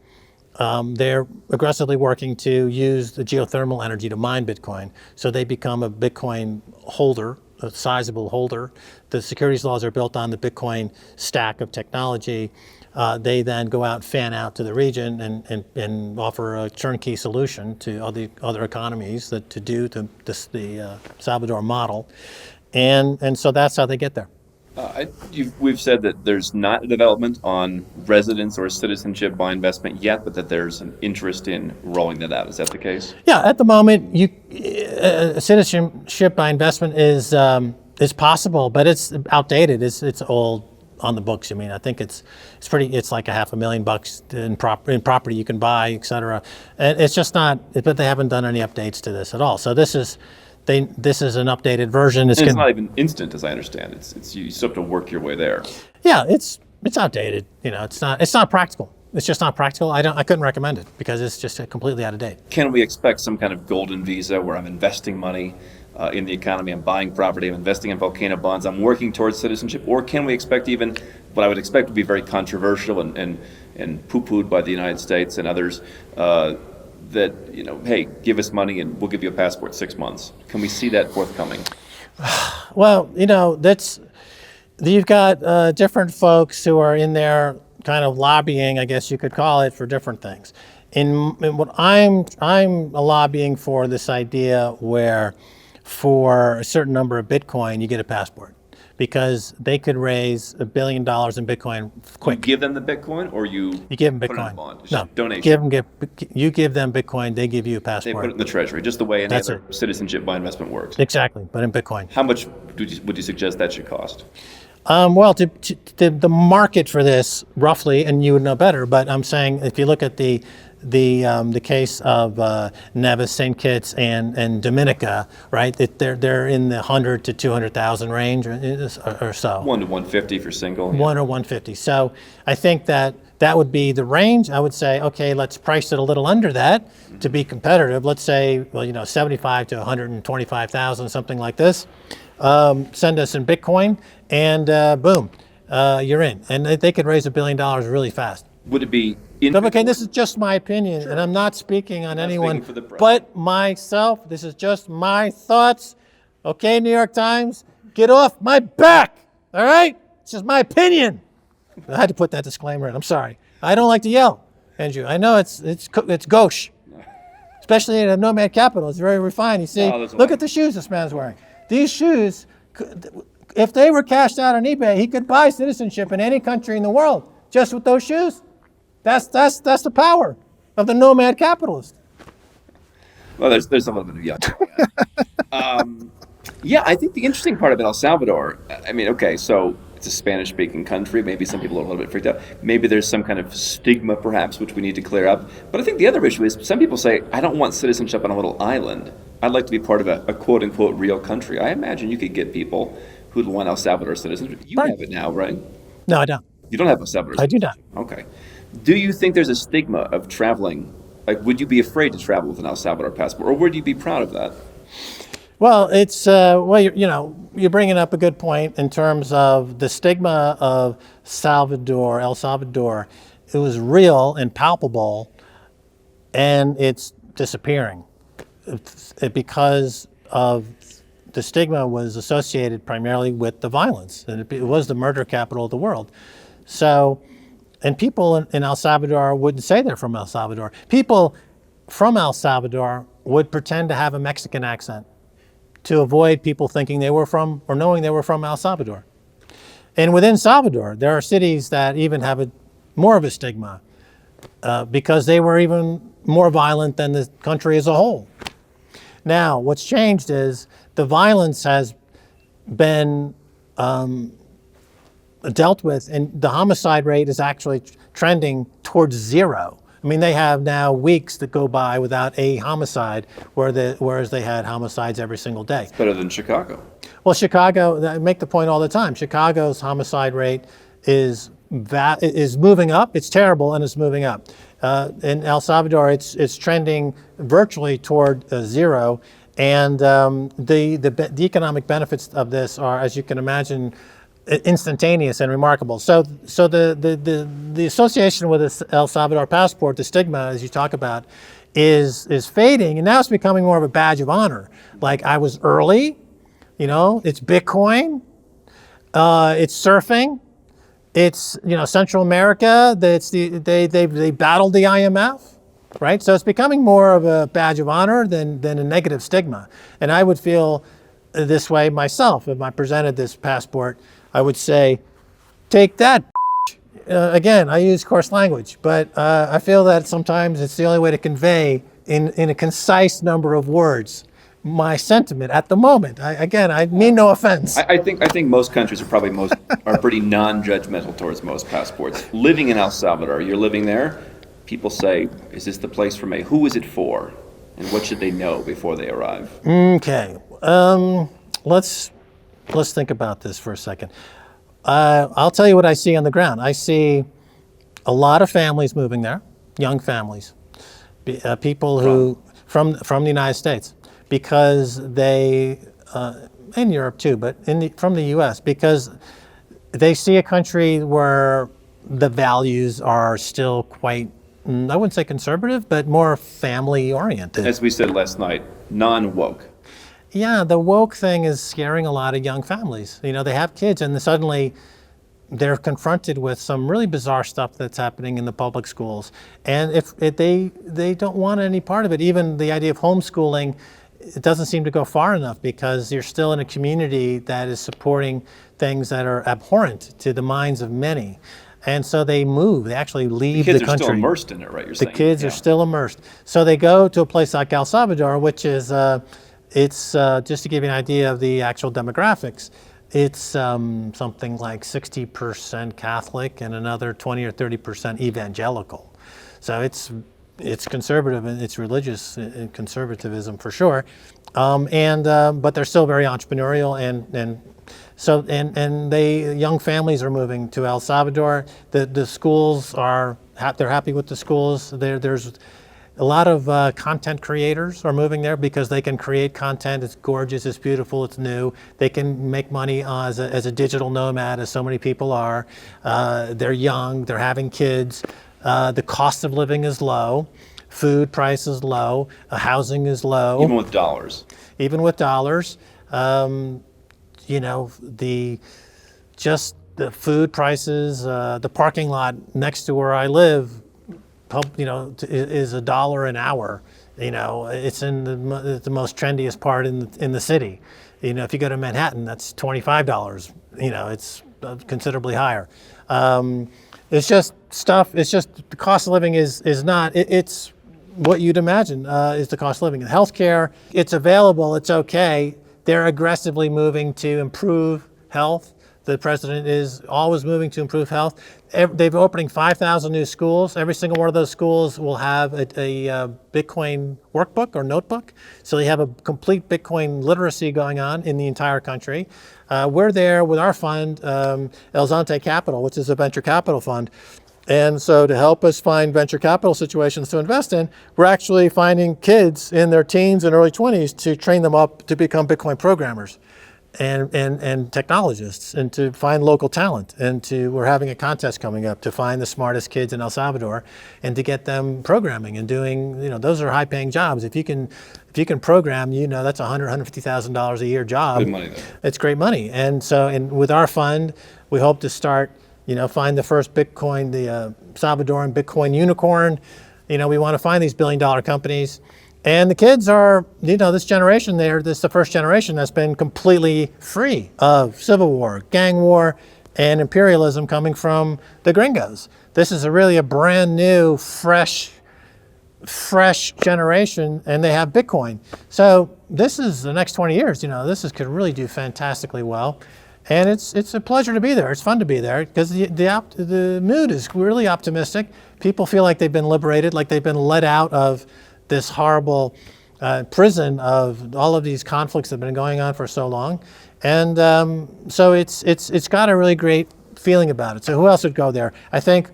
they're aggressively working to use the geothermal energy to mine Bitcoin. So they become a Bitcoin holder, a sizable holder. The securities laws are built on the Bitcoin stack of technology. They then go out, fan out to the region, and offer a turnkey solution to other economies to do the Salvador model. And so that's how they get there. We've said that there's not a development on residence or citizenship by investment yet, but that there's an interest in rolling that out. Is that the case? Yeah, at the moment, citizenship by investment is possible, but it's outdated. It's old on the books. I mean, I think it's like $500,000 in property you can buy, et cetera. And it's just not. But they haven't done any updates to this at all. So this is an updated version. It's not even instant, as I understand. It's you still have to work your way there. Yeah, it's outdated. It's not practical. It's just not practical. I couldn't recommend it because it's just completely out of date. Can we expect some kind of golden visa where I'm investing money in the economy, I'm buying property, I'm investing in volcano bonds, I'm working towards citizenship? Or can we expect even what I would expect to be very controversial and poo-pooed by the United States and others, that, hey, give us money and we'll give you a passport 6 months? Can we see that forthcoming? Well, you've got different folks who are in there kind of lobbying, I guess you could call it, for different things. In what I'm lobbying for this idea where for a certain number of Bitcoin, you get a passport because they could raise $1 billion in Bitcoin quick. You give them the Bitcoin, or you give them put it in a Bitcoin. bond? It's No, just donation. you give them Bitcoin, they give you a They passport. put it in the treasury, just the way any That's other citizenship by investment works. Exactly, but in Bitcoin. How much would you suggest that should cost? Well, the market for this roughly, and you would know better, but I'm saying if you look at the case of Nevis, St. Kitts, and Dominica, right? They're in the 100 to 200,000 range or so. 1 to 150 for single. 1 or 150. So I think that would be the range. I would say, okay, let's price it a little under that to be competitive. Let's say, 75 to 125,000, something like this. Send us in Bitcoin, and boom, you're in. And they could raise $1 billion really fast. Would it be in Okay, this is just my opinion, and I'm not speaking on anyone speaking for the press. but myself. This is just my thoughts. Okay, New York Times, get off my back. All right, it's just my opinion. I had to put that disclaimer in. I'm sorry. I don't like to yell, Andrew. I know it's gauche, especially in a Nomad Capital. It's very refined. You see, look at the shoes this man's wearing. These shoes, if they were cashed out on eBay, he could buy citizenship in any country in the world just with those shoes. That's the power of the Nomad Capitalist. Well, there's a little bit of yuck. Yeah, I think the interesting part about El Salvador, I mean, okay, so it's a Spanish-speaking country. Maybe some people are a little bit freaked out. Maybe there's some kind of stigma, perhaps, which we need to clear up. But I think the other issue is some people say, I don't want citizenship on a little island. I'd like to be part of a quote-unquote real country. I imagine you could get people who'd want El Salvador citizenship. You have it now, right? No, I don't. You don't have El Salvador. I do not. Okay. Do you think there's a stigma of traveling? Like, would you be afraid to travel with an El Salvador passport, or would you be proud of that? Well, it's you're bringing up a good point in terms of the stigma of El Salvador. It was real and palpable, and it's disappearing because of the stigma was associated primarily with the violence, and it was the murder capital of the world. So. And people in El Salvador wouldn't say they're from El Salvador. People from El Salvador would pretend to have a Mexican accent to avoid people thinking they were from or knowing they were from El Salvador. And within Salvador, there are cities that even have more of a stigma because they were even more violent than the country as a whole. Now, what's changed is the violence has been dealt with, and the homicide rate is actually trending towards zero. I mean, they have now weeks that go by without a homicide, whereas they had homicides every single day. It's better than Chicago. Well, Chicago, I make the point all the time, Chicago's homicide rate is moving up. It's terrible, and it's moving up. In El Salvador, it's trending virtually toward zero, and the economic benefits of this are, as you can imagine, instantaneous and remarkable. So the association with the El Salvador passport, the stigma, as you talk about, is fading, and now it's becoming more of a badge of honor. Like, I was early, it's Bitcoin, it's surfing, it's Central America. They battled the IMF, right? So it's becoming more of a badge of honor than a negative stigma. And I would feel this way myself if I presented this passport. I would say, take that. Again, I use coarse language, but I feel that sometimes it's the only way to convey in a concise number of words my sentiment at the moment. I mean no offense. I think most countries are pretty non-judgmental towards most passports. Living in El Salvador, you're living there. People say, "Is this the place for me?" Who is it for, and what should they know before they arrive? Okay, let's think about this for a second. I'll tell you what I see on the ground. I see a lot of families moving there, young families, people who from the United States, because they, in Europe too, but from the U.S., because they see a country where the values are still quite, I wouldn't say conservative, but more family oriented. As we said last night, non-woke. Yeah, the woke thing is scaring a lot of young families. They have kids, and suddenly they're confronted with some really bizarre stuff that's happening in the public schools, and if they don't want any part of it. Even the idea of homeschooling, it doesn't seem to go far enough because you're still in a community that is supporting things that are abhorrent to the minds of many. And so they move. They actually leave the country. The kids are still immersed in it, right? You're saying the kids are still immersed. So they go to a place like El Salvador, which is it's just to give you an idea of the actual demographics. It's something like 60% Catholic and another 20 or 30% evangelical. So it's conservative and it's religious conservatism for sure, but they're still very entrepreneurial and young families are moving to El Salvador. The schools they're happy with the schools. There's a lot of content creators are moving there because they can create content. It's gorgeous, it's beautiful, it's new. They can make money as a digital nomad, as so many people are. They're young, they're having kids. The cost of living is low. Food price is low. Housing is low. Even with dollars. Even with dollars. The food prices, the parking lot next to where I live, is $1 an hour. It's in the most trendiest part in the city. If you go to Manhattan, that's $25. It's considerably higher. It's just the cost of living is not. It's what you'd imagine is the cost of living. Healthcare, it's available. It's okay. They're aggressively moving to improve health. The president is always moving to improve health. They're opening 5,000 new schools. Every single one of those schools will have a Bitcoin workbook or notebook. So they have a complete Bitcoin literacy going on in the entire country. We're there with our fund, El Zante Capital, which is a venture capital fund. And so to help us find venture capital situations to invest in, we're actually finding kids in their teens and early 20s to train them up to become Bitcoin programmers and technologists, and to find local talent. We're having a contest coming up to find the smartest kids in El Salvador and to get them programming and doing, those are high paying jobs. If you can program, that's $150,000 a year job. Good money though. It's great money. And with our fund, we hope to start, find the first Bitcoin, the Salvadoran Bitcoin unicorn. We want to find these billion-dollar companies. And the kids are, this generation this is the first generation that's been completely free of civil war, gang war, and imperialism coming from the gringos. This is really a brand new, fresh generation, and they have Bitcoin. So this is the next 20 years, could really do fantastically well. And it's a pleasure to be there. It's fun to be there because the mood is really optimistic. People feel like they've been liberated, like they've been let out of this horrible prison of all of these conflicts that have been going on for so long. And so it's got a really great feeling about it. So who else would go there? I think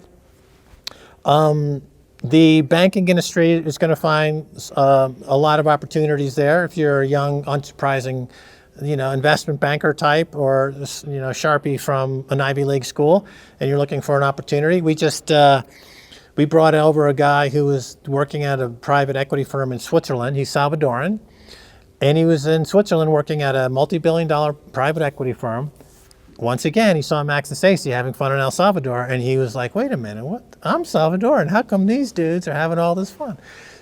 the banking industry is going to find a lot of opportunities there. If you're a young, unsurprising investment banker type, or Sharpie from an Ivy League school, and you're looking for an opportunity. We brought over a guy who was working at a private equity firm in Switzerland. He's Salvadoran, and he was in Switzerland working at a multi-billion-dollar private equity firm. Once again, he saw Max and Stacy having fun in El Salvador, and he was like, wait a minute, what? I'm Salvadoran. How come these dudes are having all this fun?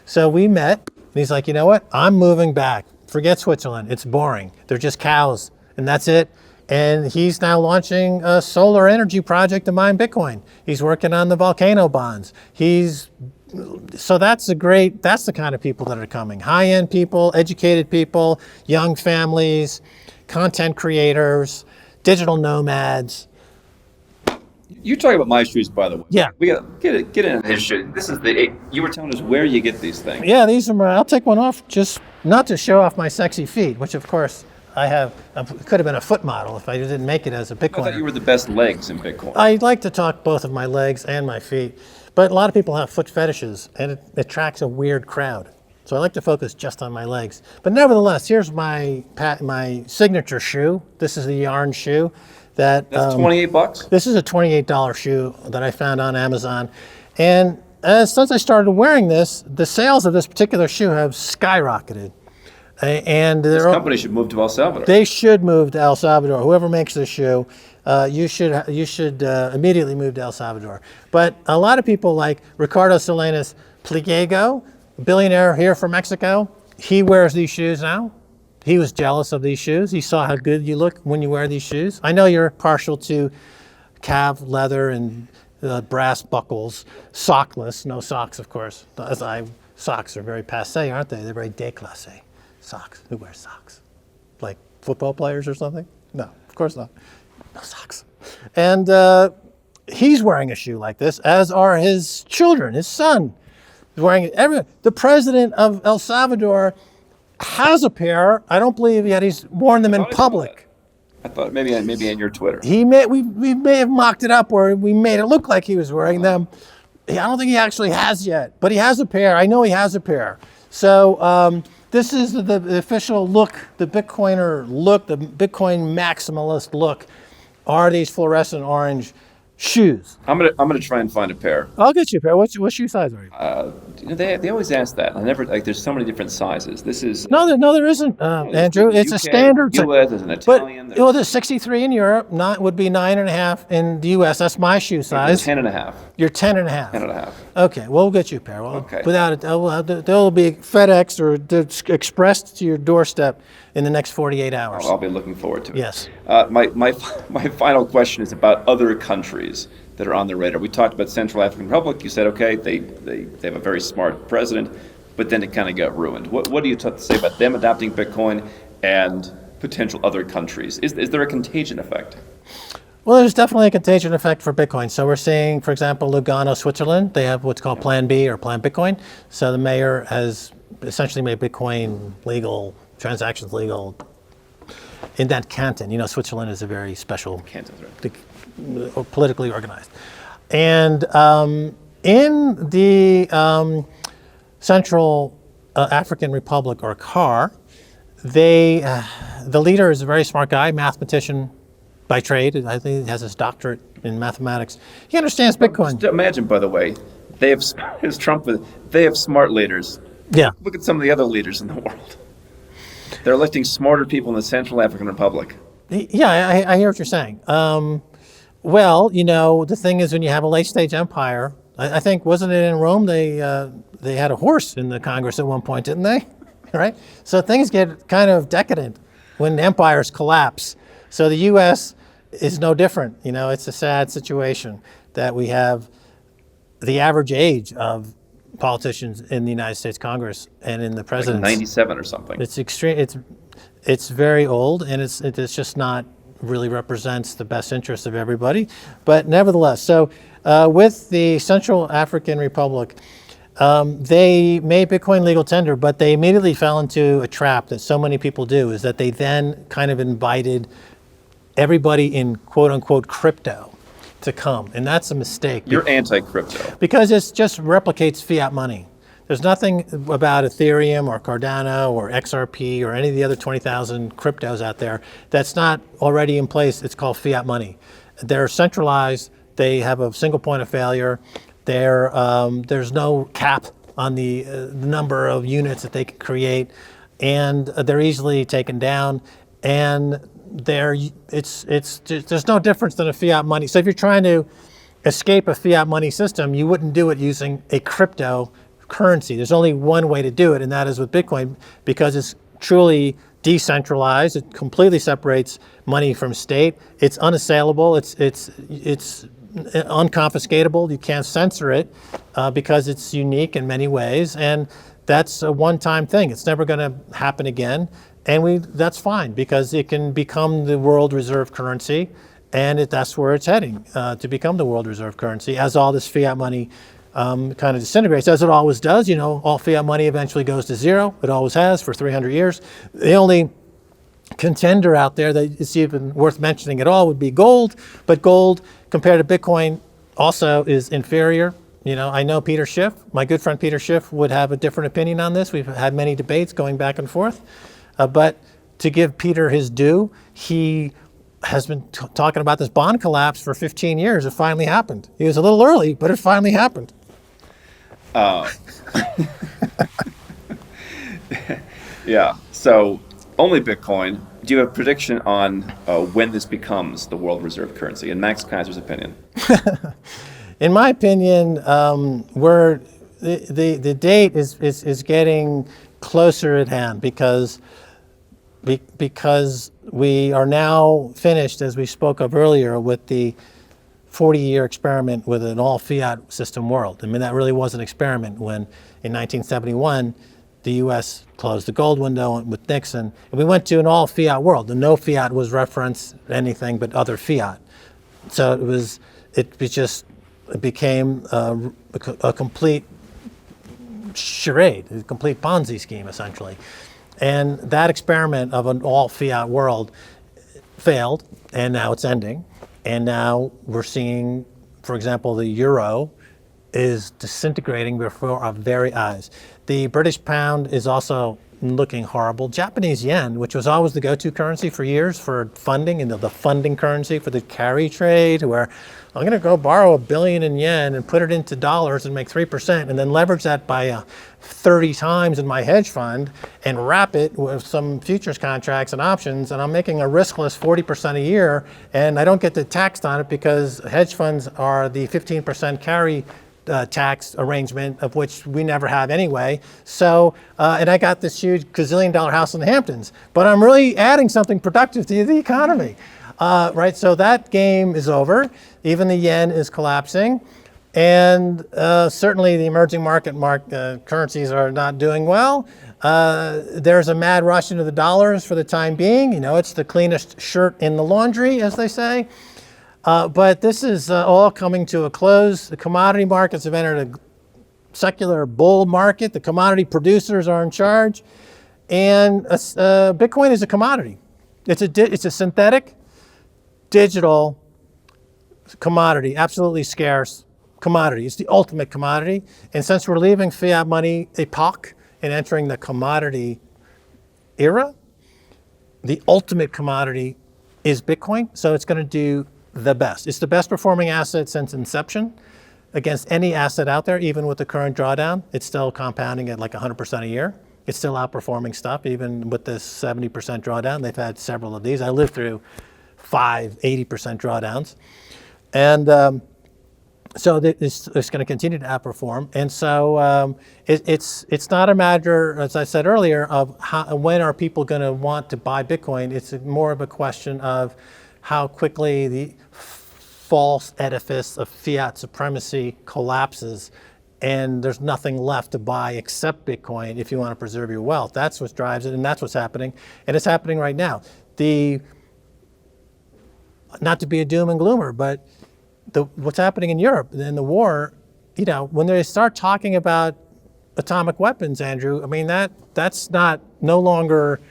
So we met, and he's like, you know what? I'm moving back. Forget Switzerland. It's boring. They're just cows, and that's it. And he's now launching a solar energy project to mine Bitcoin. He's working on the volcano bonds. So that's the kind of people that are coming. High-end people, educated people, young families, content creators, digital nomads. You're talking about my shoes, by the way. Yeah. We got get in his shoes. This is you were telling us where you get these things. Yeah, these are I'll take one off just not to show off my sexy feet, which of course I could have been a foot model if I didn't make it as a Bitcoiner. I thought you were the best legs in Bitcoin. I like to talk both of my legs and my feet, but a lot of people have foot fetishes, and it attracts a weird crowd. So I like to focus just on my legs. But nevertheless, here's my signature shoe. This is the yarn shoe. That's $28? This is a $28 shoe that I found on Amazon. And since I started wearing this, the sales of this particular shoe have skyrocketed. And This company should move to El Salvador. they should move to El Salvador. Whoever makes the shoe, you should immediately move to El Salvador. But a lot of people like Ricardo Salinas Pliego, billionaire here from Mexico, he wears these shoes now. He was jealous of these shoes. He saw how good you look when you wear these shoes. I know you're partial to calf leather and brass buckles, sockless, no socks, of course. Socks are very passé, aren't they? They're very déclassé. Socks. Who wears socks? Like football players or something? No, of course not. No socks. And he's wearing a shoe like this, as are his children. His son is wearing it. The president of El Salvador has a pair. I don't believe yet he's worn them in public. I thought maybe in your Twitter. We may have mocked it up, or we made it look like he was wearing them. I don't think he actually has yet, but he has a pair. I know he has a pair. So this is the official look, the Bitcoiner look, the Bitcoin maximalist look. Are these fluorescent orange shoes? I'm gonna try and find a pair. I'll get you a pair. What shoe size are you? They always ask that. I never like. There's so many different sizes. This is No, there isn't, Andrew. It's a standard. U.S. There's an Italian. But there's 63 in Europe. Would be 9.5 in the U.S. That's my shoe size. 10.5. You're 10.5. 10.5. Okay, we'll get you a pair. Well, Okay. Without it, they'll be FedEx or expressed to your doorstep in the next 48 hours. I'll be looking forward to it. Yes. My final question is about other countries that are on the radar. We talked about Central African Republic. You said, okay, they have a very smart president, but then it kind of got ruined. What do you say about them adopting Bitcoin and potential other countries? Is there a contagion effect? Well, there's definitely a contagion effect for Bitcoin. So we're seeing, for example, Lugano, Switzerland, they have what's called Plan B or Plan Bitcoin. So the mayor has essentially made Bitcoin legal, transactions legal in that canton. You know, Switzerland is a very special Canton, right? politically organized. And in the Central African Republic, or CAR, the leader is a very smart guy, mathematician by trade. I think he has his doctorate in mathematics. He understands Bitcoin. Just imagine, by the way, they have smart leaders. Yeah. Look at some of the other leaders in the world. They're electing smarter people in the Central African Republic. Yeah, I hear what you're saying. Well, you know, the thing is, when you have a late-stage empire, I think, wasn't it in Rome, they had a horse in the Congress at one point, didn't they? Right? So things get kind of decadent when empires collapse. So the U.S. is no different. You know, it's a sad situation that we have the average age of politicians in the United States Congress and in the presidency. Like 97 or something. It's extreme. It's very old, and it's just not really represents the best interests of everybody. But nevertheless, so with the Central African Republic, they made Bitcoin legal tender, but they immediately fell into a trap that so many people do, is that they then kind of invited everybody in quote unquote crypto to come. And that's a mistake. You're anti-crypto. Because it just replicates fiat money. There's nothing about Ethereum or Cardano or XRP or any of the other 20,000 cryptos out there that's not already in place. It's called fiat money. They're centralized. They have a single point of failure. There's no cap on the number of units that they can create, and they're easily taken down. And there's no difference than a fiat money. So if you're trying to escape a fiat money system, you wouldn't do it using a crypto currency. There's only one way to do it, and that is with Bitcoin, because it's truly decentralized. It completely separates money from state. It's unassailable. It's unconfiscatable. You can't censor it because it's unique in many ways, and that's a one-time thing. It's never going to happen again, and that's fine, because it can become the world reserve currency, and that's where it's heading, to become the world reserve currency, as all this fiat money kind of disintegrates, as it always does. You know, all fiat money eventually goes to zero. It always has for 300 years. The only contender out there that is even worth mentioning at all would be gold, but gold compared to Bitcoin also is inferior. You know, I know Peter Schiff, my good friend Peter Schiff, would have a different opinion on this. We've had many debates going back and forth, but to give Peter his due, he has been talking about this bond collapse for 15 years. It finally happened. He was a little early, but it finally happened. Yeah. So only Bitcoin. Do you have a prediction on when this becomes the world reserve currency, in Max Keiser's opinion? In my opinion, the date is getting closer at hand because we are now finished, as we spoke of earlier, with the 40-year experiment with an all-fiat system world. I mean, that really was an experiment when, in 1971, the U.S. closed the gold window with Nixon, and we went to an all-fiat world. And no fiat was referenced anything but other fiat. So it became a complete charade, a complete Ponzi scheme, essentially. And that experiment of an all-fiat world failed, and now it's ending. And now we're seeing, for example, the euro is disintegrating before our very eyes. The British pound is also looking horrible. Japanese yen, which was always the go-to currency for years for funding, and the funding currency for the carry trade, where I'm going to go borrow $1 billion in yen and put it into dollars and make 3%, and then leverage that by 30 times in my hedge fund and wrap it with some futures contracts and options, and I'm making a riskless 40% a year, and I don't get taxed on it because hedge funds are the 15% carry tax arrangement, of which we never have anyway. So, and I got this huge gazillion-dollar house in the Hamptons, but I'm really adding something productive to the economy, right? So that game is over. Even the yen is collapsing, and certainly the emerging market currencies are not doing well. There's a mad rush into the dollars for the time being. You know, it's the cleanest shirt in the laundry, as they say. But this is all coming to a close. The commodity markets have entered a secular bull market. The commodity producers are in charge. And Bitcoin is a commodity. It's a synthetic, digital commodity, absolutely scarce commodity. It's the ultimate commodity. And since we're leaving fiat money epoch and entering the commodity era, the ultimate commodity is Bitcoin. So it's going to do the best. It's the best performing asset since inception against any asset out there. Even with the current drawdown, it's still compounding at like 100% a year. It's still outperforming stuff, even with this 70% drawdown. They've had several of these. I lived through 80% drawdowns. And so it's going to continue to outperform. And so it's not a matter, as I said earlier, of when are people going to want to buy Bitcoin. It's more of a question of how quickly the false edifice of fiat supremacy collapses and there's nothing left to buy except Bitcoin if you want to preserve your wealth. That's what drives it, and that's what's happening. And it's happening right now. Not to be a doom and gloomer, but what's happening in Europe in the war, you know, when they start talking about atomic weapons, Andrew, I mean, that's no longer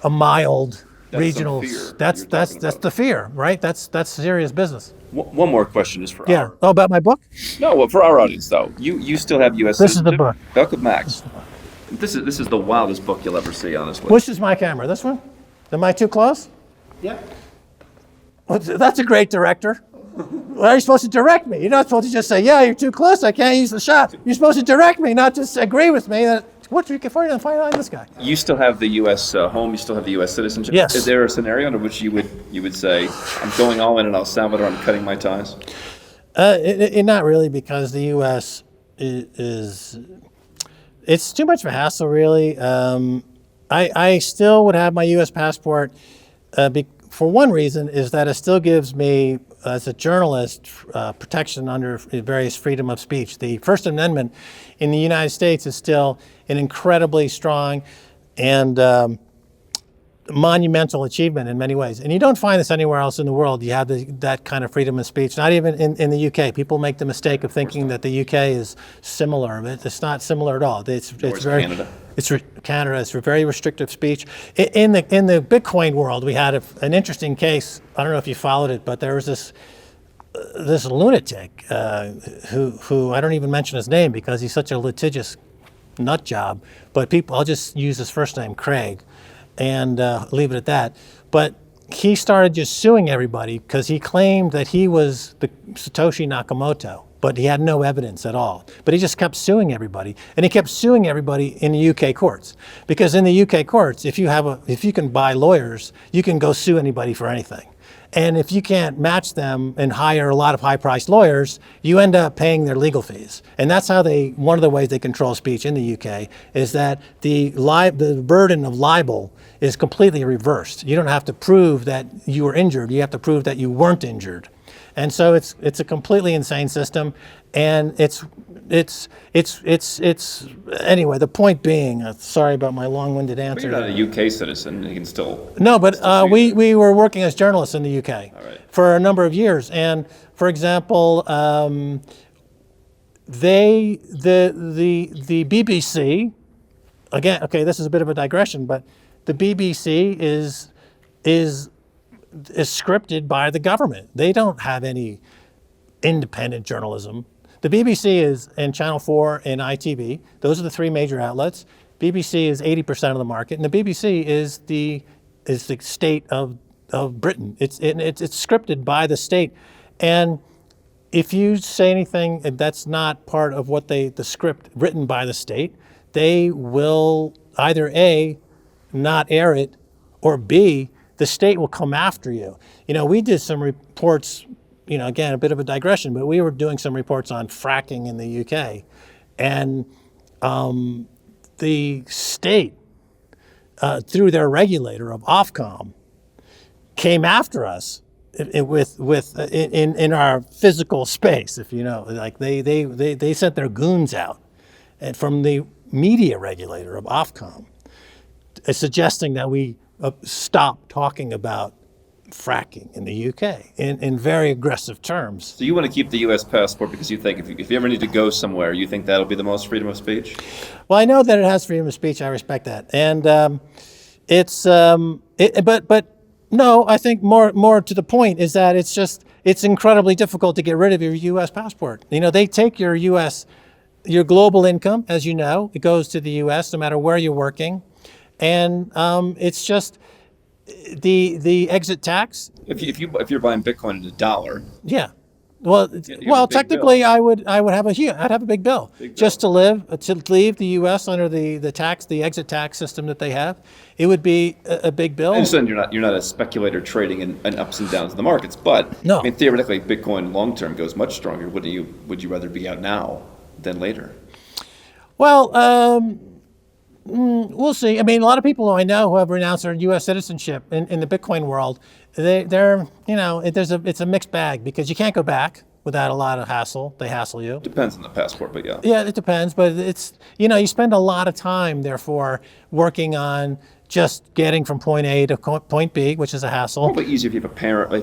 a mild regional. That's the fear, right? That's serious business. One more question just for our. Oh, about my book? No, well, for our audience though. You still have U.S. This is the book. Book of Max. This is the wildest book you'll ever see, honestly. Which is my camera? This one? Am I too close? Yeah. Well, that's a great director. Why are you supposed to direct me? You're not supposed to just say, yeah, you're too close, I can't use the shot. You're supposed to direct me, not just agree with me. What you can find on this guy? You still have the U.S. Home. You still have the U.S. citizenship. Yes. Is there a scenario under which you would say, I'm going all in El Salvador, I'm cutting my ties? Not really, because the U.S. it's too much of a hassle, really. I still would have my U.S. passport for one reason, is that it still gives me, as a journalist, protection under various freedom of speech. The First Amendment in the United States is still an incredibly strong and monumental achievement in many ways. And you don't find this anywhere else in the world. You have that kind of freedom of speech, not even in the UK. People make the mistake of thinking that the UK is similar. It's not similar at all. It's very Canada. It's Canada. It's very restrictive speech. In the Bitcoin world, we had an interesting case. I don't know if you followed it, but there was this lunatic who I don't even mention his name because he's such a litigious nut job. But I'll just use his first name, Craig, and leave it at that. But he started just suing everybody because he claimed that he was the Satoshi Nakamoto. but he had no evidence at all. But he just kept suing everybody, and he kept suing everybody in the UK courts, because in the UK courts, if you can buy lawyers, you can go sue anybody for anything. And if you can't match them and hire a lot of high-priced lawyers, you end up paying their legal fees. And that's how one of the ways they control speech in the UK is that the burden of libel is completely reversed. You don't have to prove that you were injured. You have to prove that you weren't injured. And so it's a completely insane system. And it's anyway, the point being, sorry about my long-winded answer. But you're not a UK citizen. You can still. No, but we were working as journalists in the UK right. for a number of years. And for example, the BBC, again, okay, this is a bit of a digression, but the BBC is scripted by the government. They don't have any independent journalism. The BBC and Channel 4 and ITV, those are the three major outlets. BBC is 80% of the market, and the BBC is the state of Britain. It's scripted by the state. And if you say anything that's not part of what the script written by the state, they will either A, not air it, or B, the state will come after you. We did some reports, again, a bit of a digression, but we were doing some reports on fracking in the UK. And the state, through their regulator of Ofcom, came after us in our physical space, if you know. Like they sent their goons out, and from the media regulator of Ofcom, suggesting that we stop talking about fracking in the UK in very aggressive terms. So you want to keep the U.S. passport because you think if you ever need to go somewhere, you think that'll be the most freedom of speech? Well, I know that it has freedom of speech. I respect that, and but no, I think more to the point is that it's incredibly difficult to get rid of your U.S. passport. They take your global income, as you know, it goes to the U.S. no matter where you're working, and it's just the exit tax. If you're buying Bitcoin at $1, yeah. Well, technically, I would have a big bill just to leave the U.S. under the exit tax system that they have. It would be a big bill. I understand you're not a speculator trading in ups and downs in the markets, but no. I mean, theoretically, Bitcoin long term goes much stronger. Would you rather be out now than later? Well, we'll see. I mean, a lot of people who I know who have renounced their U.S. citizenship in the Bitcoin world, it's a mixed bag because you can't go back without a lot of hassle. They hassle you. Depends on the passport, but yeah. Yeah, it depends, but it's you spend a lot of time, therefore, working on just getting from point A to point B, which is a hassle. Probably easier if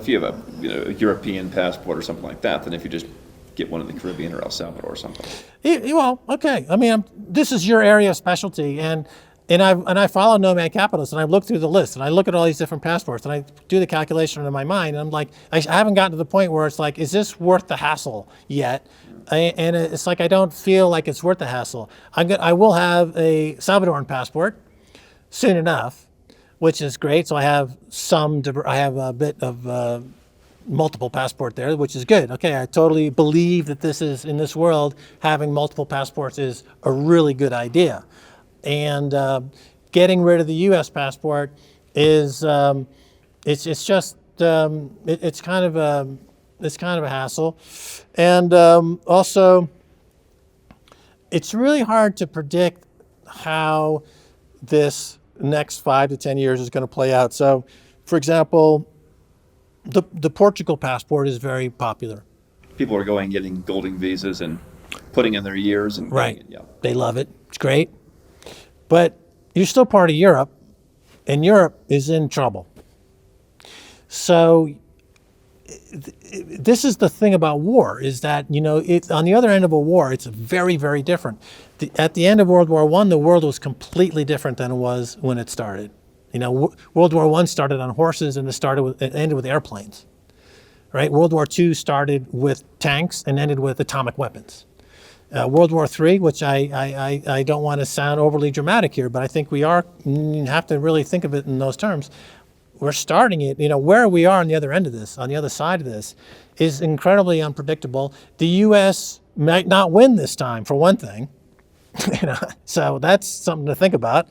you have a European passport or something like that than if you just get one in the Caribbean or El Salvador or something. Well, okay. I mean, this is your area of specialty, and I follow Nomad Capitalist, and I look through the list, and I look at all these different passports, and I do the calculation in my mind, and I'm like, I haven't gotten to the point where it's like, is this worth the hassle yet? And it's like I don't feel like it's worth the hassle. I will have a Salvadoran passport soon enough, which is great. So I have a bit of multiple passport there, which is good. Okay, I totally believe that in this world, having multiple passports is a really good idea. And getting rid of the U.S. passport is it's kind of a hassle, and also it's really hard to predict how this next 5 to 10 years is going to play out. So, for example, the Portugal passport is very popular. People are getting golden visas and putting in their years and right. Yeah. They love it. It's great. But you're still part of Europe, and Europe is in trouble. So this is the thing about war, is that, on the other end of a war, it's very, very different. At the end of World War I, the world was completely different than it was when it started. World War I started on horses, and it ended with airplanes. Right? World War II started with tanks and ended with atomic weapons. World War III, which I don't want to sound overly dramatic here, but I think we have to really think of it in those terms. we're starting it. Where we are on the other end of this, on the other side of this, is incredibly unpredictable. The U.S. might not win this time, for one thing. So that's something to think about.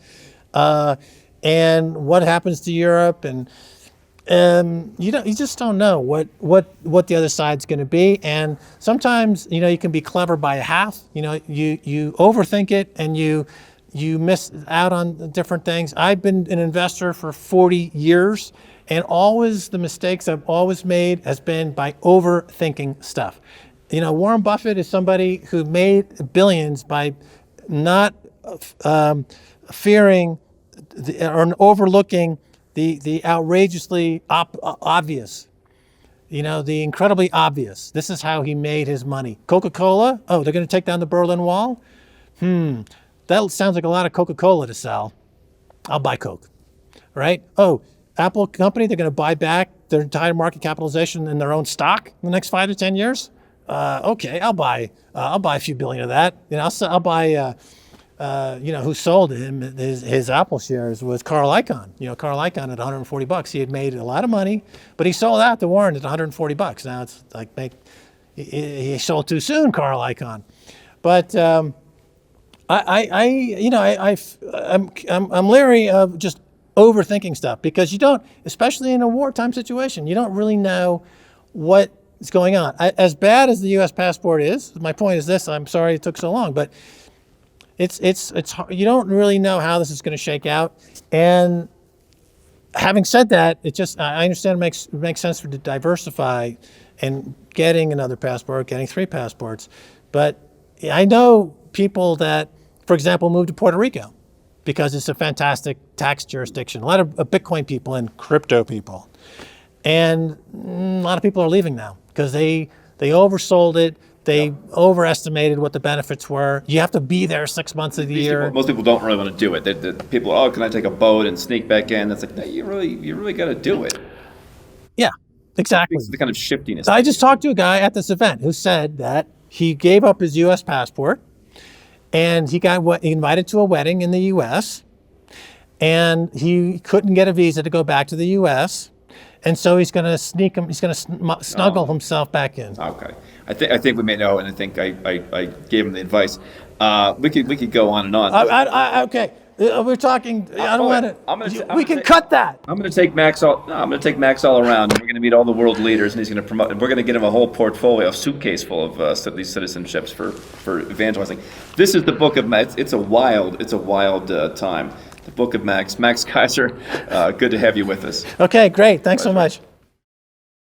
And what happens to Europe, and you just don't know what the other side's going to be. And sometimes you can be clever by a half. You overthink it and you miss out on different things. I've been an investor for 40 years, and always the mistakes I've always made has been by overthinking stuff. Warren Buffett is somebody who made billions by not fearing or overlooking the outrageously obvious, the incredibly obvious. This is how he made his money. Coca-Cola, oh, they're going to take down the Berlin Wall? That sounds like a lot of Coca-Cola to sell. I'll buy Coke, right? Oh, Apple company, they're going to buy back their entire market capitalization in their own stock in the next 5 to 10 years? Okay, I'll buy a few billion of that. I'll buy. Who sold him his Apple shares was Carl Icahn. Carl Icahn at $140. He had made a lot of money, but he sold out to Warren at $140. Now it's like he sold too soon, Carl Icahn. But I'm leery of just overthinking stuff, because you don't, especially in a wartime situation, you don't really know what is going on. As bad as the U.S. passport is, my point is this: I'm sorry it took so long, but it's you don't really know how this is going to shake out. And having said that, I understand it makes sense to diversify and getting another passport, getting 3 passports. But I know people that, for example, moved to Puerto Rico because it's a fantastic tax jurisdiction. A lot of Bitcoin people and crypto people, and a lot of people are leaving now because they oversold it. They overestimated what the benefits were. You have to be there 6 months of the year. Most people don't really want to do it. The people, can I take a boat and sneak back in? That's like, no, you really got to do it. Yeah, exactly. It's the kind of shiftiness. I just talked to a guy at this event who said that he gave up his U.S. passport, and he got invited to a wedding in the U.S., and he couldn't get a visa to go back to the U.S., and so he's going to snuggle himself back in. Okay. I think we may know, and I think I gave him the advice. We could go on and on. Okay. We're talking. I don't want to. We can cut that. I'm going to take Max all around, and we're going to meet all the world leaders, and he's going to promote. And we're going to get him a whole portfolio, a suitcase full of these citizenships for evangelizing. This is the book of Max. It's a wild time. The book of Max Keiser. Good to have you with us. Okay, great. Thanks so much.